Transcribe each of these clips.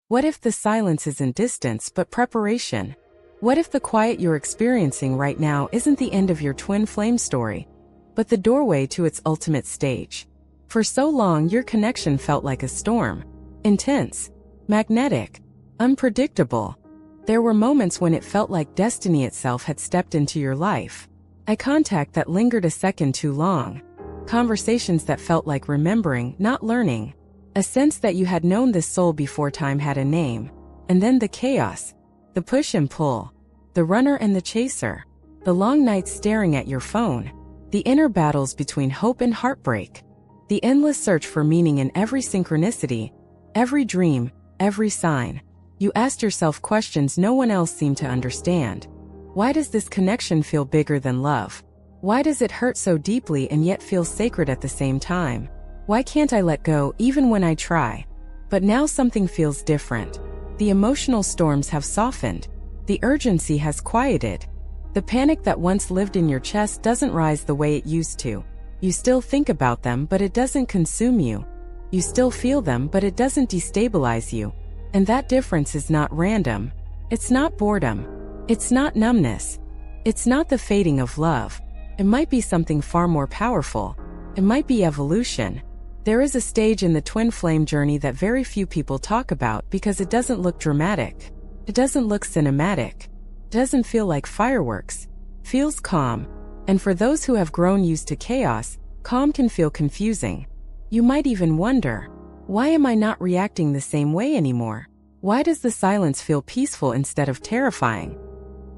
What if the silence isn't distance but preparation? What if the quiet you're experiencing right now isn't the end of your twin flame story, but the doorway to its ultimate stage? For so long, your connection felt like a storm. Intense, magnetic, unpredictable. There were moments when it felt like destiny itself had stepped into your life. Eye contact that lingered a second too long. Conversations that felt like remembering, not learning. A sense that you had known this soul before time had a name. And then the chaos. The push and pull. The runner and the chaser. The long nights staring at your phone. The inner battles between hope and heartbreak. The endless search for meaning in every synchronicity. Every dream, every sign. You asked yourself questions no one else seemed to understand. Why does this connection feel bigger than love? Why does it hurt so deeply and yet feel sacred at the same time? Why can't I let go even when I try? But now something feels different. The emotional storms have softened. The urgency has quieted. The panic that once lived in your chest doesn't rise the way it used to. You still think about them, but it doesn't consume you. You still feel them, but it doesn't destabilize you. And that difference is not random. It's not boredom. It's not numbness. It's not the fading of love. It might be something far more powerful. It might be evolution. There is a stage in the twin flame journey that very few people talk about because it doesn't look dramatic. It doesn't look cinematic. It doesn't feel like fireworks. It feels calm. And for those who have grown used to chaos, calm can feel confusing. You might even wonder, why am I not reacting the same way anymore? Why does the silence feel peaceful instead of terrifying?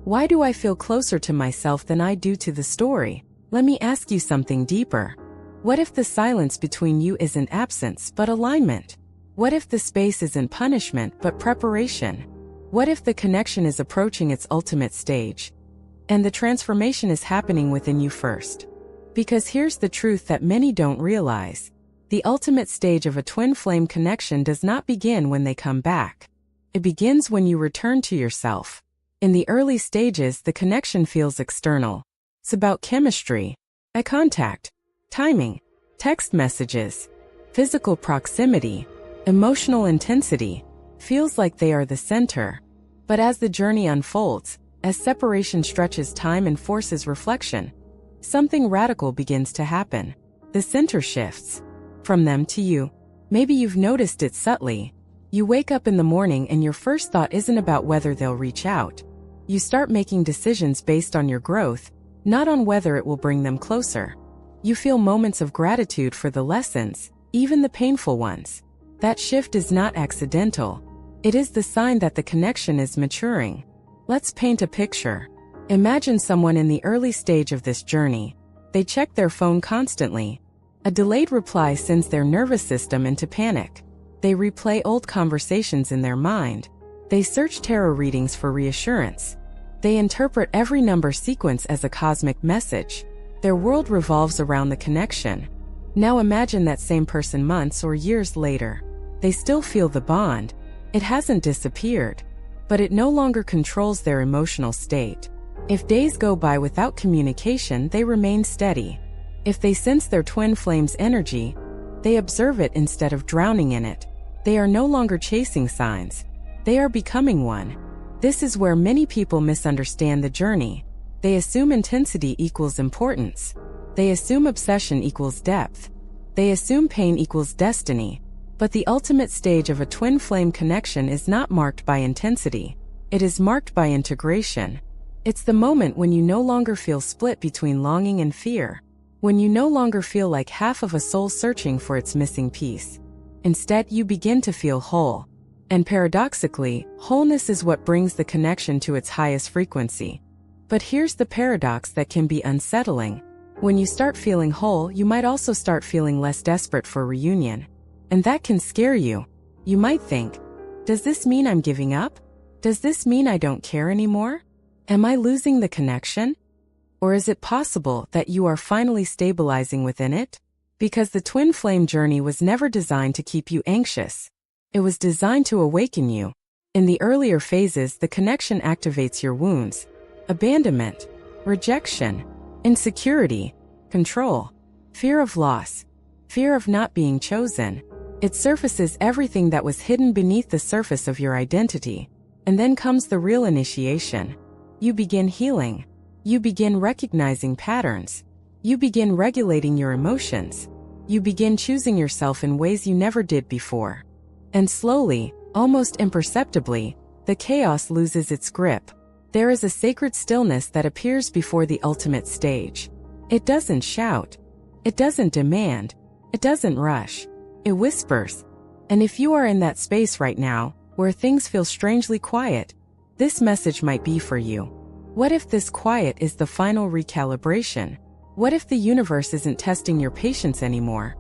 Why do I feel closer to myself than I do to the story? Let me ask you something deeper. What if the silence between you isn't absence but alignment? What if the space isn't punishment but preparation? What if the connection is approaching its ultimate stage? And the transformation is happening within you first. Because here's the truth that many don't realize. The ultimate stage of a twin flame connection does not begin when they come back. It begins when you return to yourself. In the early stages, the connection feels external. It's about chemistry, eye contact, timing, text messages, physical proximity, emotional intensity. Feels like they are the center. But as the journey unfolds, as separation stretches time and forces reflection, something radical begins to happen. The center shifts. From them to you. Maybe you've noticed it subtly. You wake up in the morning and your first thought isn't about whether they'll reach out. You start making decisions based on your growth, not on whether it will bring them closer. You feel moments of gratitude for the lessons, even the painful ones. That shift is not accidental. It is the sign that the connection is maturing. Let's paint a picture. Imagine someone in the early stage of this journey. They check their phone constantly. A delayed reply sends their nervous system into panic. They replay old conversations in their mind. They search tarot readings for reassurance. They interpret every number sequence as a cosmic message. Their world revolves around the connection. Now imagine that same person months or years later. They still feel the bond. It hasn't disappeared, but it no longer controls their emotional state. If days go by without communication, they remain steady. If they sense their twin flame's energy, they observe it instead of drowning in it. They are no longer chasing signs. They are becoming one. This is where many people misunderstand the journey. They assume intensity equals importance. They assume obsession equals depth. They assume pain equals destiny. But the ultimate stage of a twin flame connection is not marked by intensity. It is marked by integration. It's the moment when you no longer feel split between longing and fear. When you no longer feel like half of a soul searching for its missing piece. Instead, you begin to feel whole. And paradoxically, wholeness is what brings the connection to its highest frequency. But here's the paradox that can be unsettling. When you start feeling whole, you might also start feeling less desperate for reunion. And that can scare you. You might think, does this mean I'm giving up? Does this mean I don't care anymore? Am I losing the connection? Or is it possible that you are finally stabilizing within it? Because the twin flame journey was never designed to keep you anxious. It was designed to awaken you. In the earlier phases, the connection activates your wounds. Abandonment, rejection, insecurity, control, fear of loss, fear of not being chosen. It surfaces everything that was hidden beneath the surface of your identity. And then comes the real initiation. You begin healing. You begin recognizing patterns. You begin regulating your emotions. You begin choosing yourself in ways you never did before. And slowly, almost imperceptibly, the chaos loses its grip. There is a sacred stillness that appears before the ultimate stage. It doesn't shout. It doesn't demand. It doesn't rush. It whispers. And if you are in that space right now, where things feel strangely quiet, this message might be for you. What if this quiet is the final recalibration? What if the universe isn't testing your patience anymore,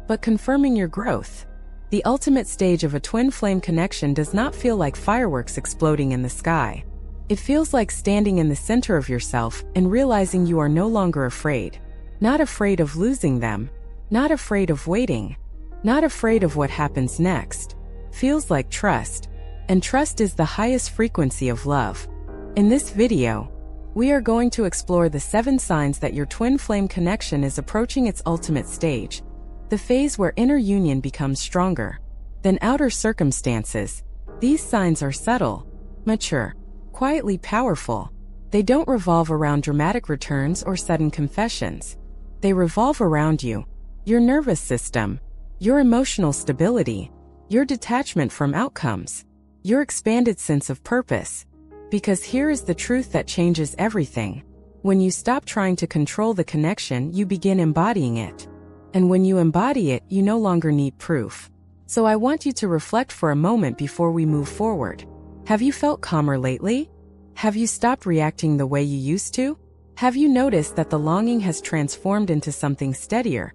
but confirming your growth? The ultimate stage of a twin flame connection does not feel like fireworks exploding in the sky. It feels like standing in the center of yourself and realizing you are no longer afraid. Not afraid of losing them. Not afraid of waiting. Not afraid of what happens next. Feels like trust. And trust is the highest frequency of love. In this video, we are going to explore the 7 signs that your twin flame connection is approaching its ultimate stage, the phase where inner union becomes stronger than outer circumstances. These signs are subtle, mature, quietly powerful. They don't revolve around dramatic returns or sudden confessions. They revolve around you, your nervous system, your emotional stability, your detachment from outcomes, your expanded sense of purpose. Because here is the truth that changes everything. When you stop trying to control the connection, you begin embodying it. And when you embody it, you no longer need proof. So I want you to reflect for a moment before we move forward. Have you felt calmer lately? Have you stopped reacting the way you used to? Have you noticed that the longing has transformed into something steadier?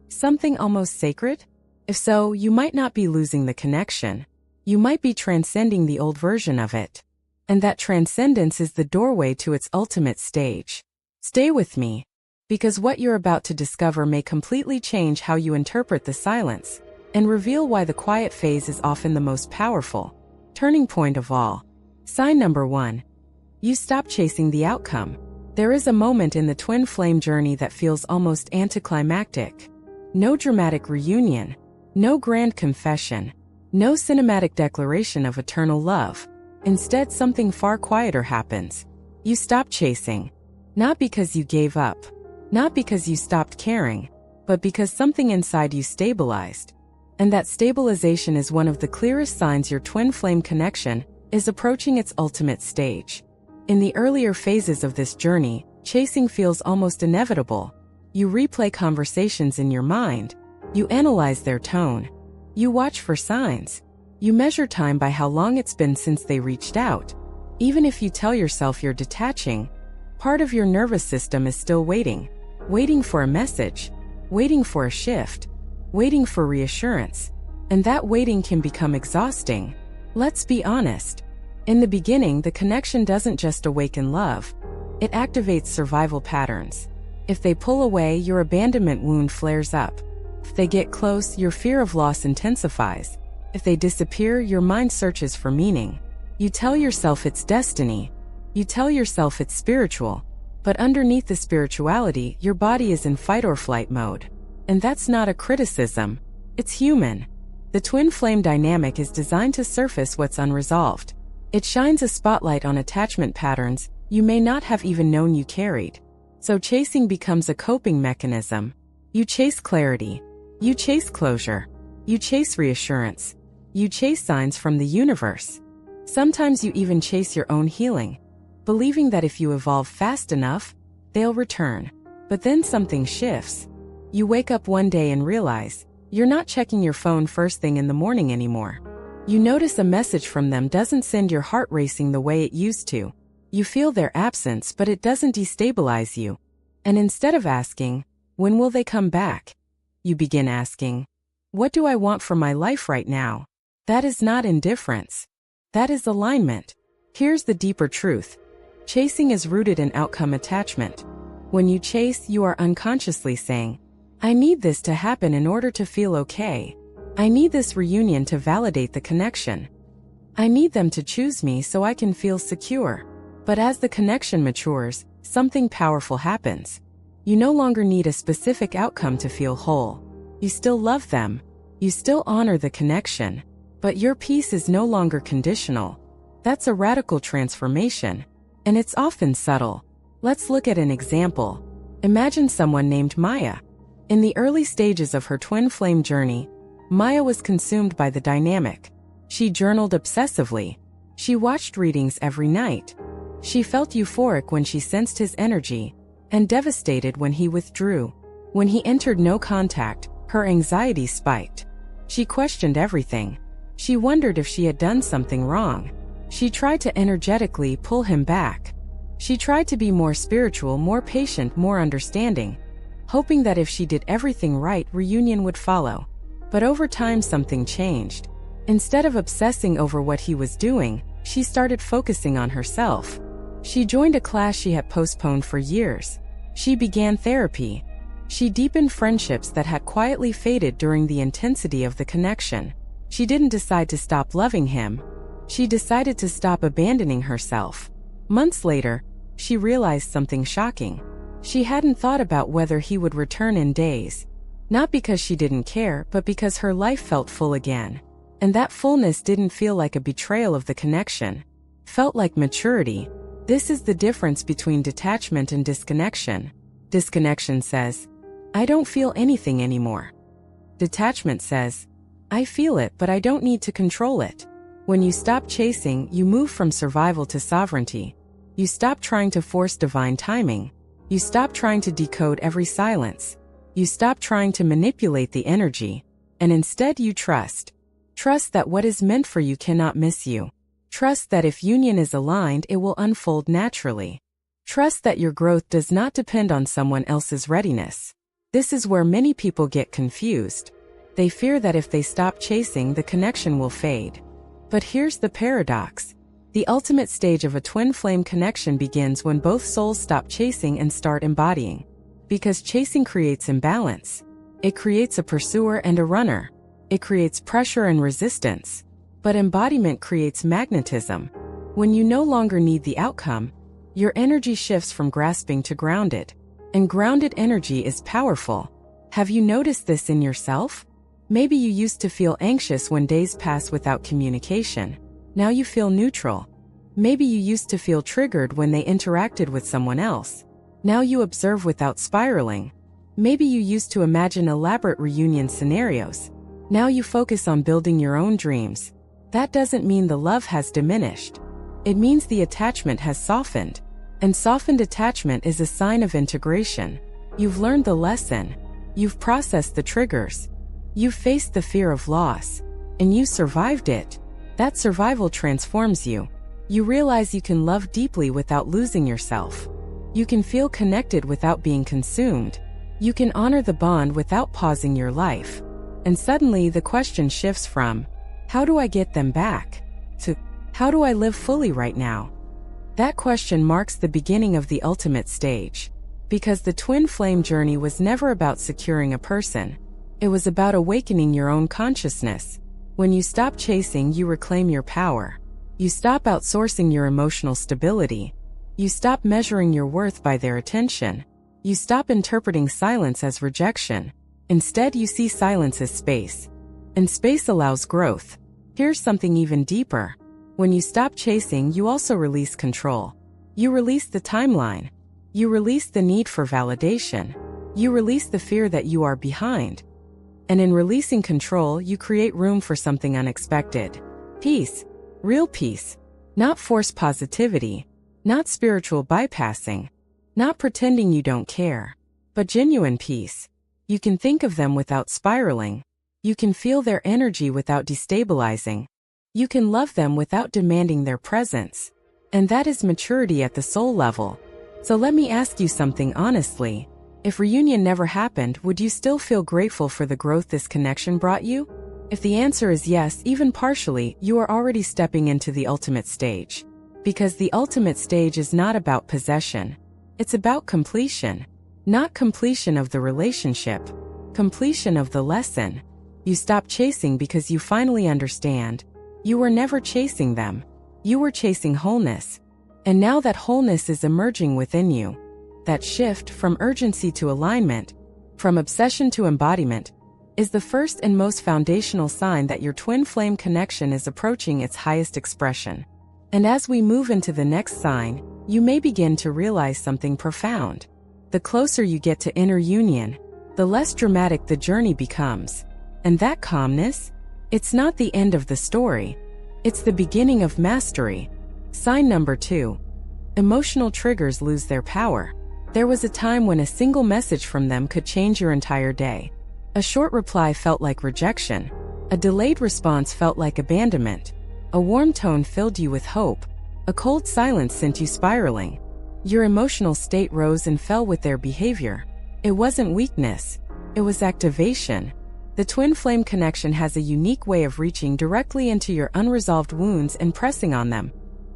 Something almost sacred? If so, you might not be losing the connection. You might be transcending the old version of it. And that transcendence is the doorway to its ultimate stage. Stay with me, because what you're about to discover may completely change how you interpret the silence, and reveal why the quiet phase is often the most powerful turning point of all. Sign number 1. You stop chasing the outcome. There is a moment in the twin flame journey that feels almost anticlimactic. No dramatic reunion, no grand confession, no cinematic declaration of eternal love. Instead, something far quieter happens. You stop chasing. Not because you gave up. Not because you stopped caring. But because something inside you stabilized. And that stabilization is one of the clearest signs your twin flame connection is approaching its ultimate stage. In the earlier phases of this journey, chasing feels almost inevitable. You replay conversations in your mind. You analyze their tone. You watch for signs. You measure time by how long it's been since they reached out. Even if you tell yourself you're detaching, part of your nervous system is still waiting. Waiting for a message. Waiting for a shift. Waiting for reassurance. And that waiting can become exhausting. Let's be honest. In the beginning, the connection doesn't just awaken love. It activates survival patterns. If they pull away, your abandonment wound flares up. If they get close, your fear of loss intensifies. If they disappear, your mind searches for meaning. You tell yourself it's destiny. You tell yourself it's spiritual. But underneath the spirituality, your body is in fight or flight mode. And that's not a criticism. It's human. The twin flame dynamic is designed to surface what's unresolved. It shines a spotlight on attachment patterns you may not have even known you carried. So chasing becomes a coping mechanism. You chase clarity. You chase closure. You chase reassurance. You chase signs from the universe. Sometimes you even chase your own healing, believing that if you evolve fast enough, they'll return. But then something shifts. You wake up one day and realize you're not checking your phone first thing in the morning anymore. You notice a message from them doesn't send your heart racing the way it used to. You feel their absence, but it doesn't destabilize you. And instead of asking, when will they come back? You begin asking, what do I want for my life right now? That is not indifference. That is alignment. Here's the deeper truth. Chasing is rooted in outcome attachment. When you chase, you are unconsciously saying, I need this to happen in order to feel okay. I need this reunion to validate the connection. I need them to choose me so I can feel secure. But as the connection matures, something powerful happens. You no longer need a specific outcome to feel whole. You still love them. You still honor the connection, but your peace is no longer conditional. That's a radical transformation, and it's often subtle. Let's look at an example. Imagine someone named Maya. In the early stages of her twin flame journey, Maya was consumed by the dynamic. She journaled obsessively. She watched readings every night. She felt euphoric when she sensed his energy, and devastated when he withdrew. When he entered no contact, her anxiety spiked. She questioned everything. She wondered if she had done something wrong. She tried to energetically pull him back. She tried to be more spiritual, more patient, more understanding, hoping that if she did everything right, reunion would follow. But over time, something changed. Instead of obsessing over what he was doing, she started focusing on herself. She joined a class she had postponed for years. She began therapy. She deepened friendships that had quietly faded during the intensity of the connection. She didn't decide to stop loving him. She decided to stop abandoning herself. Months later, she realized something shocking. She hadn't thought about whether he would return in days. Not because she didn't care, but because her life felt full again. And that fullness didn't feel like a betrayal of the connection. Felt like maturity. This is the difference between detachment and disconnection. Disconnection says, I don't feel anything anymore. Detachment says, I feel it, but I don't need to control it. When you stop chasing, you move from survival to sovereignty. You stop trying to force divine timing. You stop trying to decode every silence. You stop trying to manipulate the energy. And instead you trust. Trust that what is meant for you cannot miss you. Trust that if union is aligned, it will unfold naturally. Trust that your growth does not depend on someone else's readiness. This is where many people get confused. They fear that if they stop chasing, the connection will fade. But here's the paradox. The ultimate stage of a twin flame connection begins when both souls stop chasing and start embodying. Because chasing creates imbalance. It creates a pursuer and a runner. It creates pressure and resistance. But embodiment creates magnetism. When you no longer need the outcome, your energy shifts from grasping to grounded. And grounded energy is powerful. Have you noticed this in yourself? Maybe you used to feel anxious when days pass without communication. Now you feel neutral. Maybe you used to feel triggered when they interacted with someone else. Now you observe without spiraling. Maybe you used to imagine elaborate reunion scenarios. Now you focus on building your own dreams. That doesn't mean the love has diminished. It means the attachment has softened. And softened attachment is a sign of integration. You've learned the lesson. You've processed the triggers. You've faced the fear of loss. And you survived it. That survival transforms you. You realize you can love deeply without losing yourself. You can feel connected without being consumed. You can honor the bond without pausing your life. And suddenly the question shifts from, how do I get them back? To, how do I live fully right now? That question marks the beginning of the ultimate stage. Because the twin flame journey was never about securing a person. It was about awakening your own consciousness. When you stop chasing, you reclaim your power. You stop outsourcing your emotional stability. You stop measuring your worth by their attention. You stop interpreting silence as rejection. Instead, you see silence as space. And space allows growth. Here's something even deeper. When you stop chasing, you also release control. You release the timeline. You release the need for validation. You release the fear that you are behind. And in releasing control, you create room for something unexpected. Peace. Real peace. Not forced positivity. Not spiritual bypassing. Not pretending you don't care. But genuine peace. You can think of them without spiraling. You can feel their energy without destabilizing. You can love them without demanding their presence. And that is maturity at the soul level. So let me ask you something honestly. If reunion never happened, would you still feel grateful for the growth this connection brought you? If the answer is yes, even partially, you are already stepping into the ultimate stage. Because the ultimate stage is not about possession. It's about completion. Not completion of the relationship. Completion of the lesson. You stop chasing because you finally understand. You were never chasing them. You were chasing wholeness. And now that wholeness is emerging within you. That shift from urgency to alignment, from obsession to embodiment, is the first and most foundational sign that your twin flame connection is approaching its highest expression. And as we move into the next sign, you may begin to realize something profound. The closer you get to inner union, the less dramatic the journey becomes. And that calmness? It's not the end of the story. It's the beginning of mastery. Sign number 2. Emotional triggers lose their power. There was a time when a single message from them could change your entire day. A short reply felt like rejection. A delayed response felt like abandonment. A warm tone filled you with hope. A cold silence sent you spiraling. Your emotional state rose and fell with their behavior. It wasn't weakness. It was activation. The twin flame connection has a unique way of reaching directly into your unresolved wounds and pressing on them.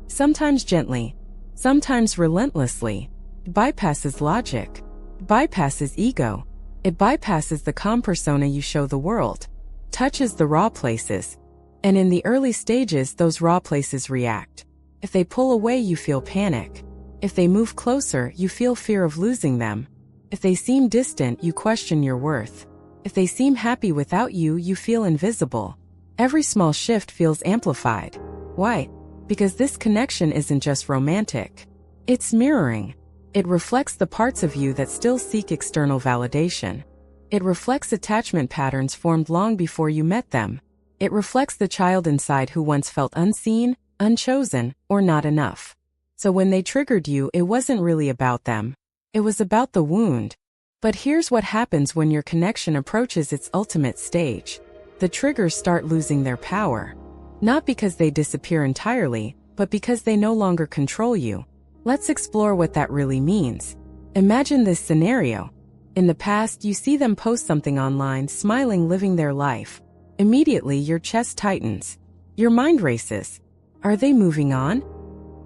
Sometimes gently, sometimes relentlessly. It bypasses logic. It bypasses ego. It bypasses the calm persona you show the world. Touches the raw places. And in the early stages, those raw places react. If they pull away, you feel panic. If they move closer, you feel fear of losing them. If they seem distant, you question your worth. If they seem happy without you, you feel invisible. Every small shift feels amplified. Why? Because this connection isn't just romantic. It's mirroring. It reflects the parts of you that still seek external validation. It reflects attachment patterns formed long before you met them. It reflects the child inside who once felt unseen, unchosen, or not enough. So when they triggered you, it wasn't really about them. It was about the wound. But here's what happens when your connection approaches its ultimate stage. The triggers start losing their power. Not because they disappear entirely, but because they no longer control you. Let's explore what that really means. Imagine this scenario. In the past, you see them post something online, smiling, living their life. Immediately, your chest tightens. Your mind races. Are they moving on?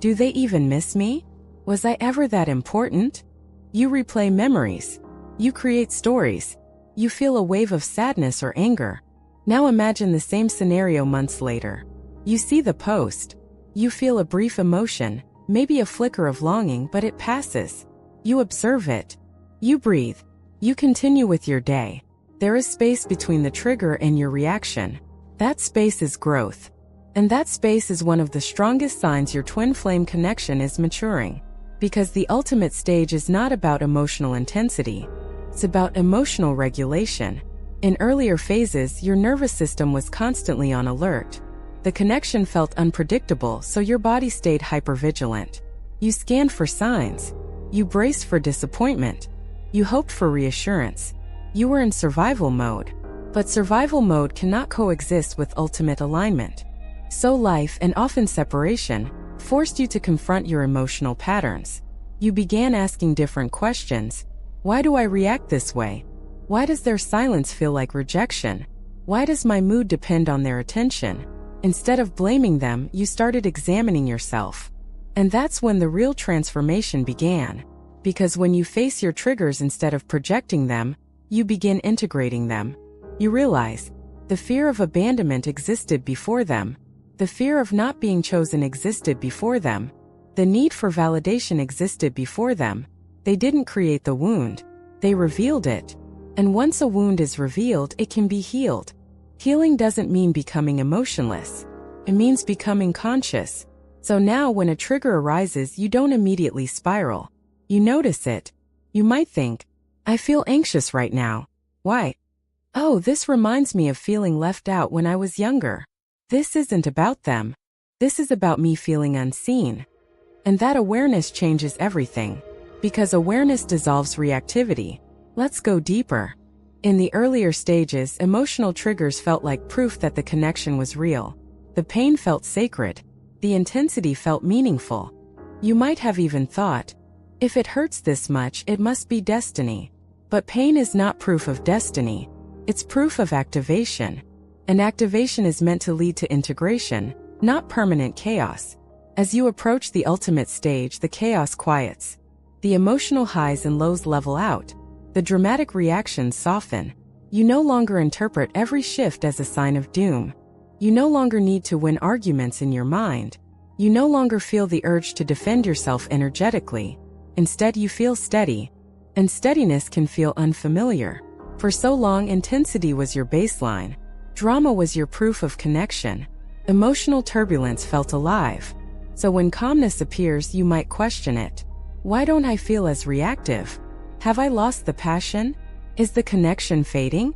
Do they even miss me? Was I ever that important? You replay memories. You create stories. You feel a wave of sadness or anger. Now imagine the same scenario months later. You see the post. You feel a brief emotion, maybe a flicker of longing, but it passes. You observe it. You breathe. You continue with your day. There is space between the trigger and your reaction. That space is growth. And that space is one of the strongest signs your twin flame connection is maturing. Because the ultimate stage is not about emotional intensity. It's about emotional regulation. In earlier phases, your nervous system was constantly on alert. The connection felt unpredictable, so your body stayed hypervigilant. You scanned for signs. You braced for disappointment. You hoped for reassurance. You were in survival mode. But survival mode cannot coexist with ultimate alignment. So life, and often separation, forced you to confront your emotional patterns. You began asking different questions. Why do I react this way? Why does their silence feel like rejection? Why does my mood depend on their attention? Instead of blaming them, you started examining yourself. And that's when the real transformation began. Because when you face your triggers instead of projecting them, you begin integrating them. You realize the fear of abandonment existed before them. The fear of not being chosen existed before them. The need for validation existed before them. They didn't create the wound. They revealed it. And once a wound is revealed, it can be healed. Healing doesn't mean becoming emotionless. It means becoming conscious. So now when a trigger arises, you don't immediately spiral. You notice it. You might think, I feel anxious right now. Why? Oh, this reminds me of feeling left out when I was younger. This isn't about them. This is about me feeling unseen. And that awareness changes everything. Because awareness dissolves reactivity. Let's go deeper. In the earlier stages, emotional triggers felt like proof that the connection was real. The pain felt sacred. The intensity felt meaningful. You might have even thought, if it hurts this much, it must be destiny. But pain is not proof of destiny. It's proof of activation. And activation is meant to lead to integration, not permanent chaos. As you approach the ultimate stage, the chaos quiets. The emotional highs and lows level out. The dramatic reactions soften. You no longer interpret every shift as a sign of doom. You no longer need to win arguments in your mind. You no longer feel the urge to defend yourself energetically. Instead, you feel steady. And steadiness can feel unfamiliar. For so long, intensity was your baseline. Drama was your proof of connection. Emotional turbulence felt alive. So when calmness appears, you might question it. Why don't I feel as reactive? Have I lost the passion? Is the connection fading?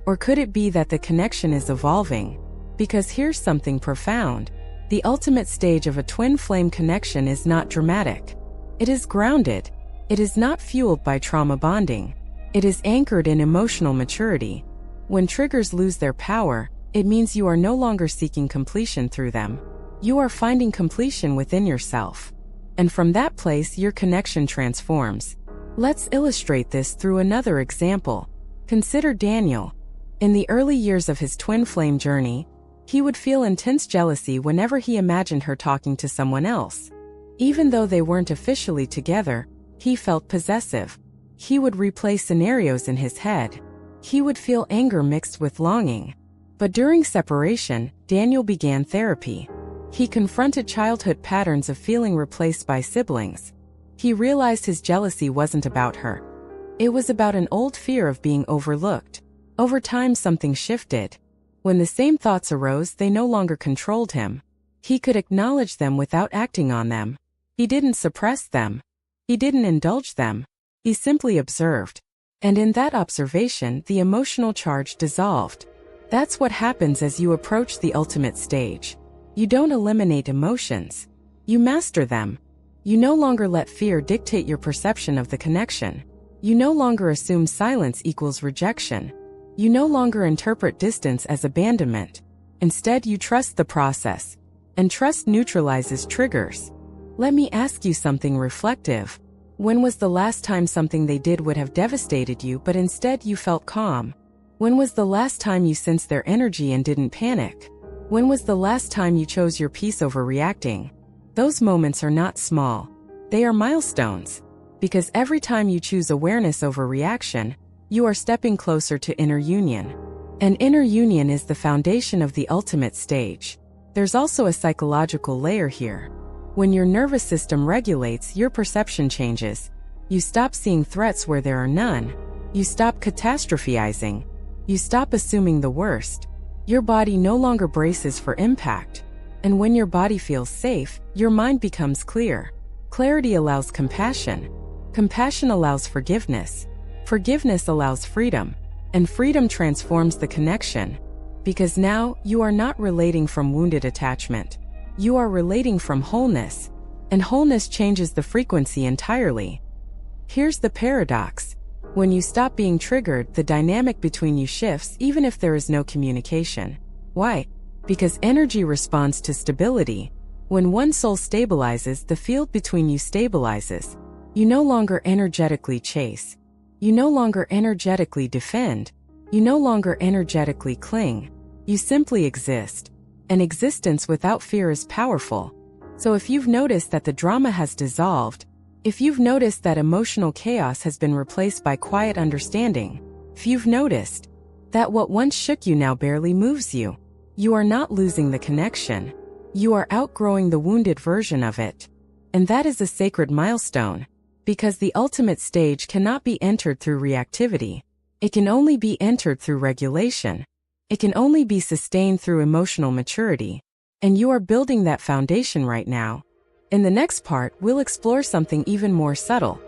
Or could it be that the connection is evolving? Because here's something profound. The ultimate stage of a twin flame connection is not dramatic. It is grounded. It is not fueled by trauma bonding. It is anchored in emotional maturity. When triggers lose their power, it means you are no longer seeking completion through them. You are finding completion within yourself. And from that place, your connection transforms. Let's illustrate this through another example. Consider Daniel. In the early years of his twin flame journey, he would feel intense jealousy whenever he imagined her talking to someone else. Even though they weren't officially together, he felt possessive. He would replay scenarios in his head. He would feel anger mixed with longing. But during separation, Daniel began therapy. He confronted childhood patterns of feeling replaced by siblings. He realized his jealousy wasn't about her. It was about an old fear of being overlooked. Over time, something shifted. When the same thoughts arose, they no longer controlled him. He could acknowledge them without acting on them. He didn't suppress them. He didn't indulge them. He simply observed. And in that observation, the emotional charge dissolved. That's what happens as you approach the ultimate stage. You don't eliminate emotions. You master them. You no longer let fear dictate your perception of the connection. You no longer assume silence equals rejection. You no longer interpret distance as abandonment. Instead, you trust the process. And trust neutralizes triggers. Let me ask you something reflective. When was the last time something they did would have devastated you, but instead you felt calm? When was the last time you sensed their energy and didn't panic? When was the last time you chose your peace over reacting? Those moments are not small. They are milestones. Because every time you choose awareness over reaction, you are stepping closer to inner union. And inner union is the foundation of the ultimate stage. There's also a psychological layer here. When your nervous system regulates, your perception changes. You stop seeing threats where there are none. You stop catastrophizing. You stop assuming the worst. Your body no longer braces for impact. And when your body feels safe, your mind becomes clear. Clarity allows compassion. Compassion allows forgiveness. Forgiveness allows freedom. And freedom transforms the connection. Because now, you are not relating from wounded attachment. You are relating from wholeness. And wholeness changes the frequency entirely. Here's the paradox. When you stop being triggered, the dynamic between you shifts even if there is no communication. Why? Because energy responds to stability. When one soul stabilizes, the field between you stabilizes. You no longer energetically chase. You no longer energetically defend. You no longer energetically cling. You simply exist. And existence without fear is powerful. So if you've noticed that the drama has dissolved, if you've noticed that emotional chaos has been replaced by quiet understanding, if you've noticed that what once shook you now barely moves you, you are not losing the connection. You are outgrowing the wounded version of it. And that is a sacred milestone, because the ultimate stage cannot be entered through reactivity. It can only be entered through regulation. It can only be sustained through emotional maturity. And you are building that foundation right now. In the next part, we'll explore something even more subtle.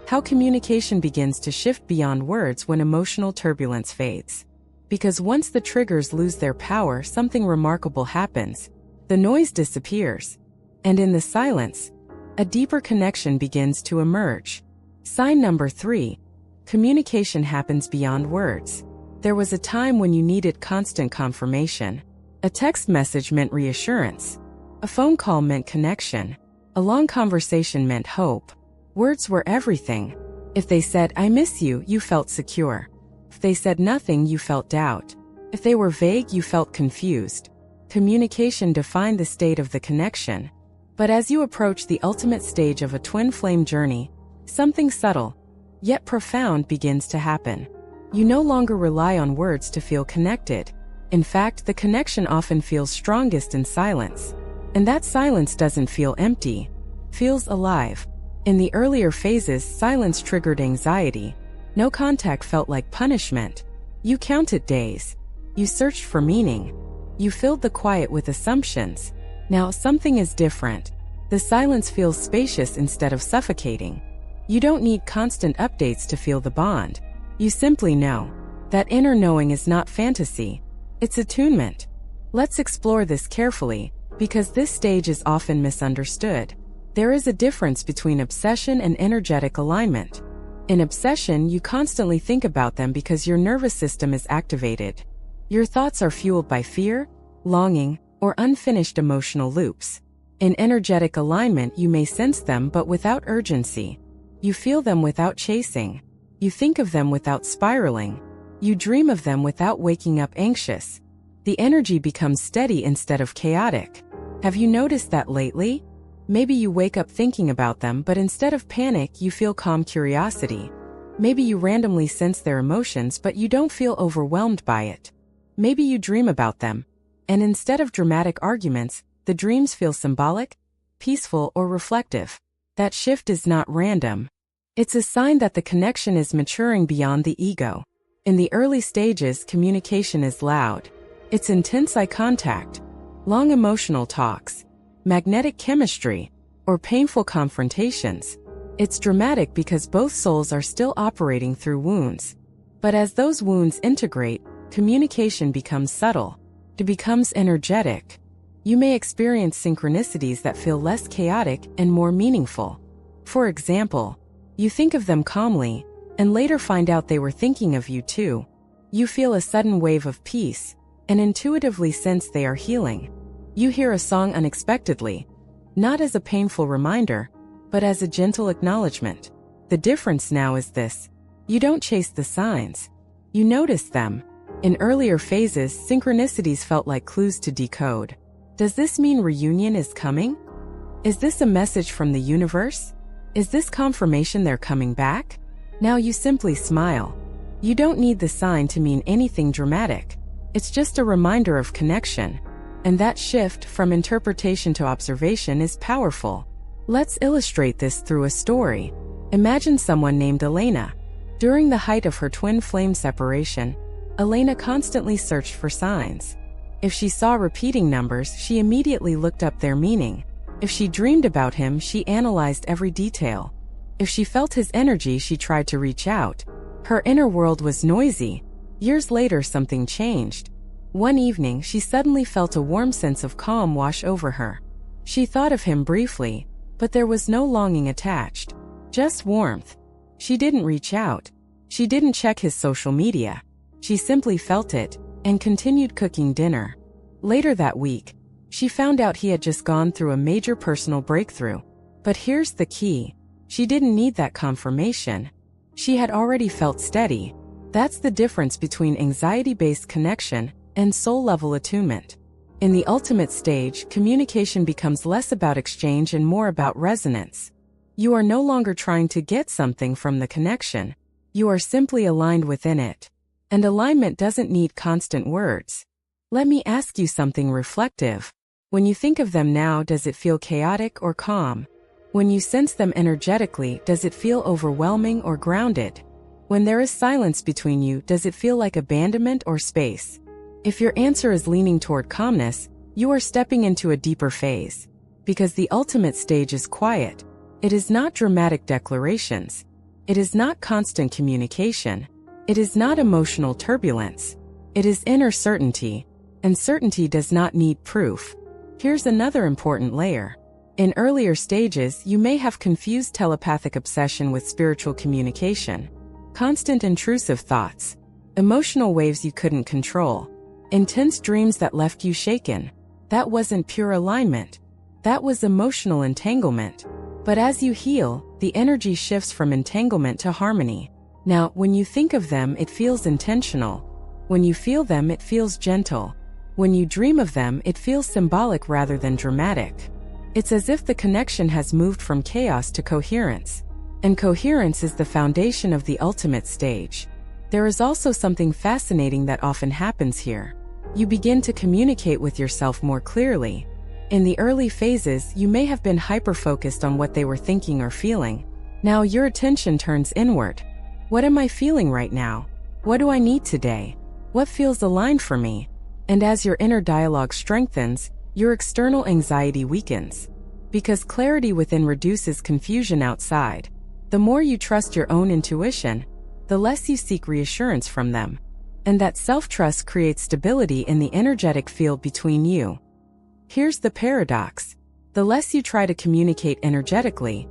How communication begins to shift beyond words when emotional turbulence fades. Because once the triggers lose their power, something remarkable happens. The noise disappears. And in the silence, a deeper connection begins to emerge. Sign number 3. Communication happens beyond words. There was a time when you needed constant confirmation. A text message meant reassurance. A phone call meant connection. A long conversation meant hope. Words were everything. If they said, "I miss you," you felt secure. If they said nothing, you felt doubt. If they were vague, you felt confused. Communication defined the state of the connection. But as you approach the ultimate stage of a twin flame journey, something subtle, yet profound begins to happen. You no longer rely on words to feel connected. In fact, the connection often feels strongest in silence. And that silence doesn't feel empty, feels alive. In the earlier phases, silence triggered anxiety. No contact felt like punishment. You counted days. You searched for meaning. You filled the quiet with assumptions. Now something is different. The silence feels spacious instead of suffocating. You don't need constant updates to feel the bond. You simply know. That inner knowing is not fantasy. It's attunement. Let's explore this carefully, because this stage is often misunderstood. There is a difference between obsession and energetic alignment. In obsession, you constantly think about them because your nervous system is activated. Your thoughts are fueled by fear, longing, or unfinished emotional loops. In energetic alignment, you may sense them but without urgency. You feel them without chasing. You think of them without spiraling. You dream of them without waking up anxious. The energy becomes steady instead of chaotic. Have you noticed that lately? Maybe you wake up thinking about them, but instead of panic, you feel calm curiosity. Maybe you randomly sense their emotions, but you don't feel overwhelmed by it. Maybe you dream about them, and instead of dramatic arguments, the dreams feel symbolic, peaceful, or reflective. That shift is not random. It's a sign that the connection is maturing beyond the ego. In the early stages, communication is loud. It's intense eye contact, long emotional talks, magnetic chemistry, or painful confrontations. It's dramatic because both souls are still operating through wounds. But as those wounds integrate, communication becomes subtle. It becomes energetic. You may experience synchronicities that feel less chaotic and more meaningful. For example, you think of them calmly, and later find out they were thinking of you too. You feel a sudden wave of peace, and intuitively sense they are healing. You hear a song unexpectedly, not as a painful reminder, but as a gentle acknowledgement. The difference now is this: you don't chase the signs. You notice them. In earlier phases, synchronicities felt like clues to decode. Does this mean reunion is coming? Is this a message from the universe? Is this confirmation they're coming back? Now you simply smile. You don't need the sign to mean anything dramatic. It's just a reminder of connection. And that shift from interpretation to observation is powerful. Let's illustrate this through a story. Imagine someone named Elena. During the height of her twin flame separation, Elena constantly searched for signs. If she saw repeating numbers, she immediately looked up their meaning. If she dreamed about him, she analyzed every detail. If she felt his energy, she tried to reach out. Her inner world was noisy. Years later, something changed. One evening, she suddenly felt a warm sense of calm wash over her. She thought of him briefly, but there was no longing attached. Just warmth. She didn't reach out. She didn't check his social media. She simply felt it, and continued cooking dinner. Later that week, she found out he had just gone through a major personal breakthrough. But here's the key. She didn't need that confirmation. She had already felt steady. That's the difference between anxiety-based connection and soul-level attunement. In the ultimate stage, communication becomes less about exchange and more about resonance. You are no longer trying to get something from the connection. You are simply aligned within it. And alignment doesn't need constant words. Let me ask you something reflective. When you think of them now, does it feel chaotic or calm? When you sense them energetically, does it feel overwhelming or grounded? When there is silence between you, does it feel like abandonment or space? If your answer is leaning toward calmness, you are stepping into a deeper phase. Because the ultimate stage is quiet. It is not dramatic declarations. It is not constant communication. It is not emotional turbulence. It is inner certainty. And certainty does not need proof. Here's another important layer. In earlier stages, you may have confused telepathic obsession with spiritual communication. Constant intrusive thoughts. Emotional waves you couldn't control. Intense dreams that left you shaken. That wasn't pure alignment. That was emotional entanglement. But as you heal, the energy shifts from entanglement to harmony. Now, when you think of them, it feels intentional. When you feel them, it feels gentle. When you dream of them, it feels symbolic rather than dramatic. It's as if the connection has moved from chaos to coherence. And coherence is the foundation of the ultimate stage. There is also something fascinating that often happens here. You begin to communicate with yourself more clearly. In the early phases, you may have been hyper-focused on what they were thinking or feeling. Now your attention turns inward. What am I feeling right now? What do I need today? What feels aligned for me? And as your inner dialogue strengthens, your external anxiety weakens. Because clarity within reduces confusion outside. The more you trust your own intuition, the less you seek reassurance from them. And that self-trust creates stability in the energetic field between you. Here's the paradox. The less you try to communicate energetically,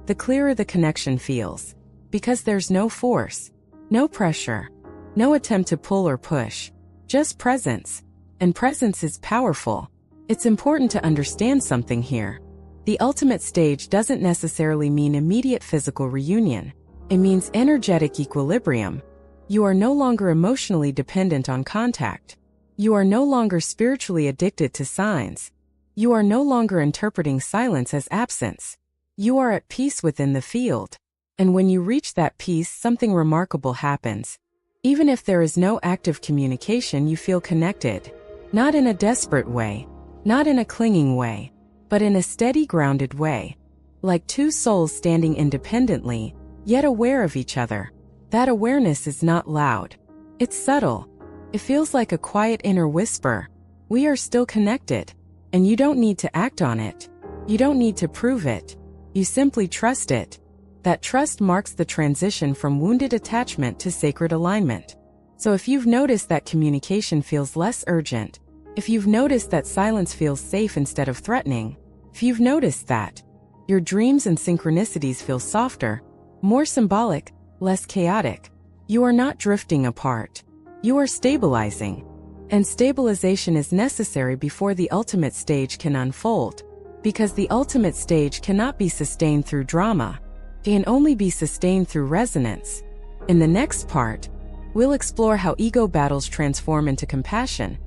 the clearer the connection feels. Because there's no force, no pressure, no attempt to pull or push, just presence. And presence is powerful. It's important to understand something here. The ultimate stage doesn't necessarily mean immediate physical reunion. It means energetic equilibrium. You are no longer emotionally dependent on contact. You are no longer spiritually addicted to signs. You are no longer interpreting silence as absence. You are at peace within the field. And when you reach that peace, something remarkable happens. Even if there is no active communication, you feel connected. Not in a desperate way, not in a clinging way, but in a steady, grounded way. Like two souls standing independently, yet aware of each other. That awareness is not loud. It's subtle. It feels like a quiet inner whisper. We are still connected. And you don't need to act on it. You don't need to prove it. You simply trust it. That trust marks the transition from wounded attachment to sacred alignment. So if you've noticed that communication feels less urgent, if you've noticed that silence feels safe instead of threatening, if you've noticed that your dreams and synchronicities feel softer, more symbolic, less chaotic, you are not drifting apart. You are stabilizing. And stabilization is necessary before the ultimate stage can unfold. Because the ultimate stage cannot be sustained through drama. It can only be sustained through resonance. In the next part, we'll explore how ego battles transform into compassion,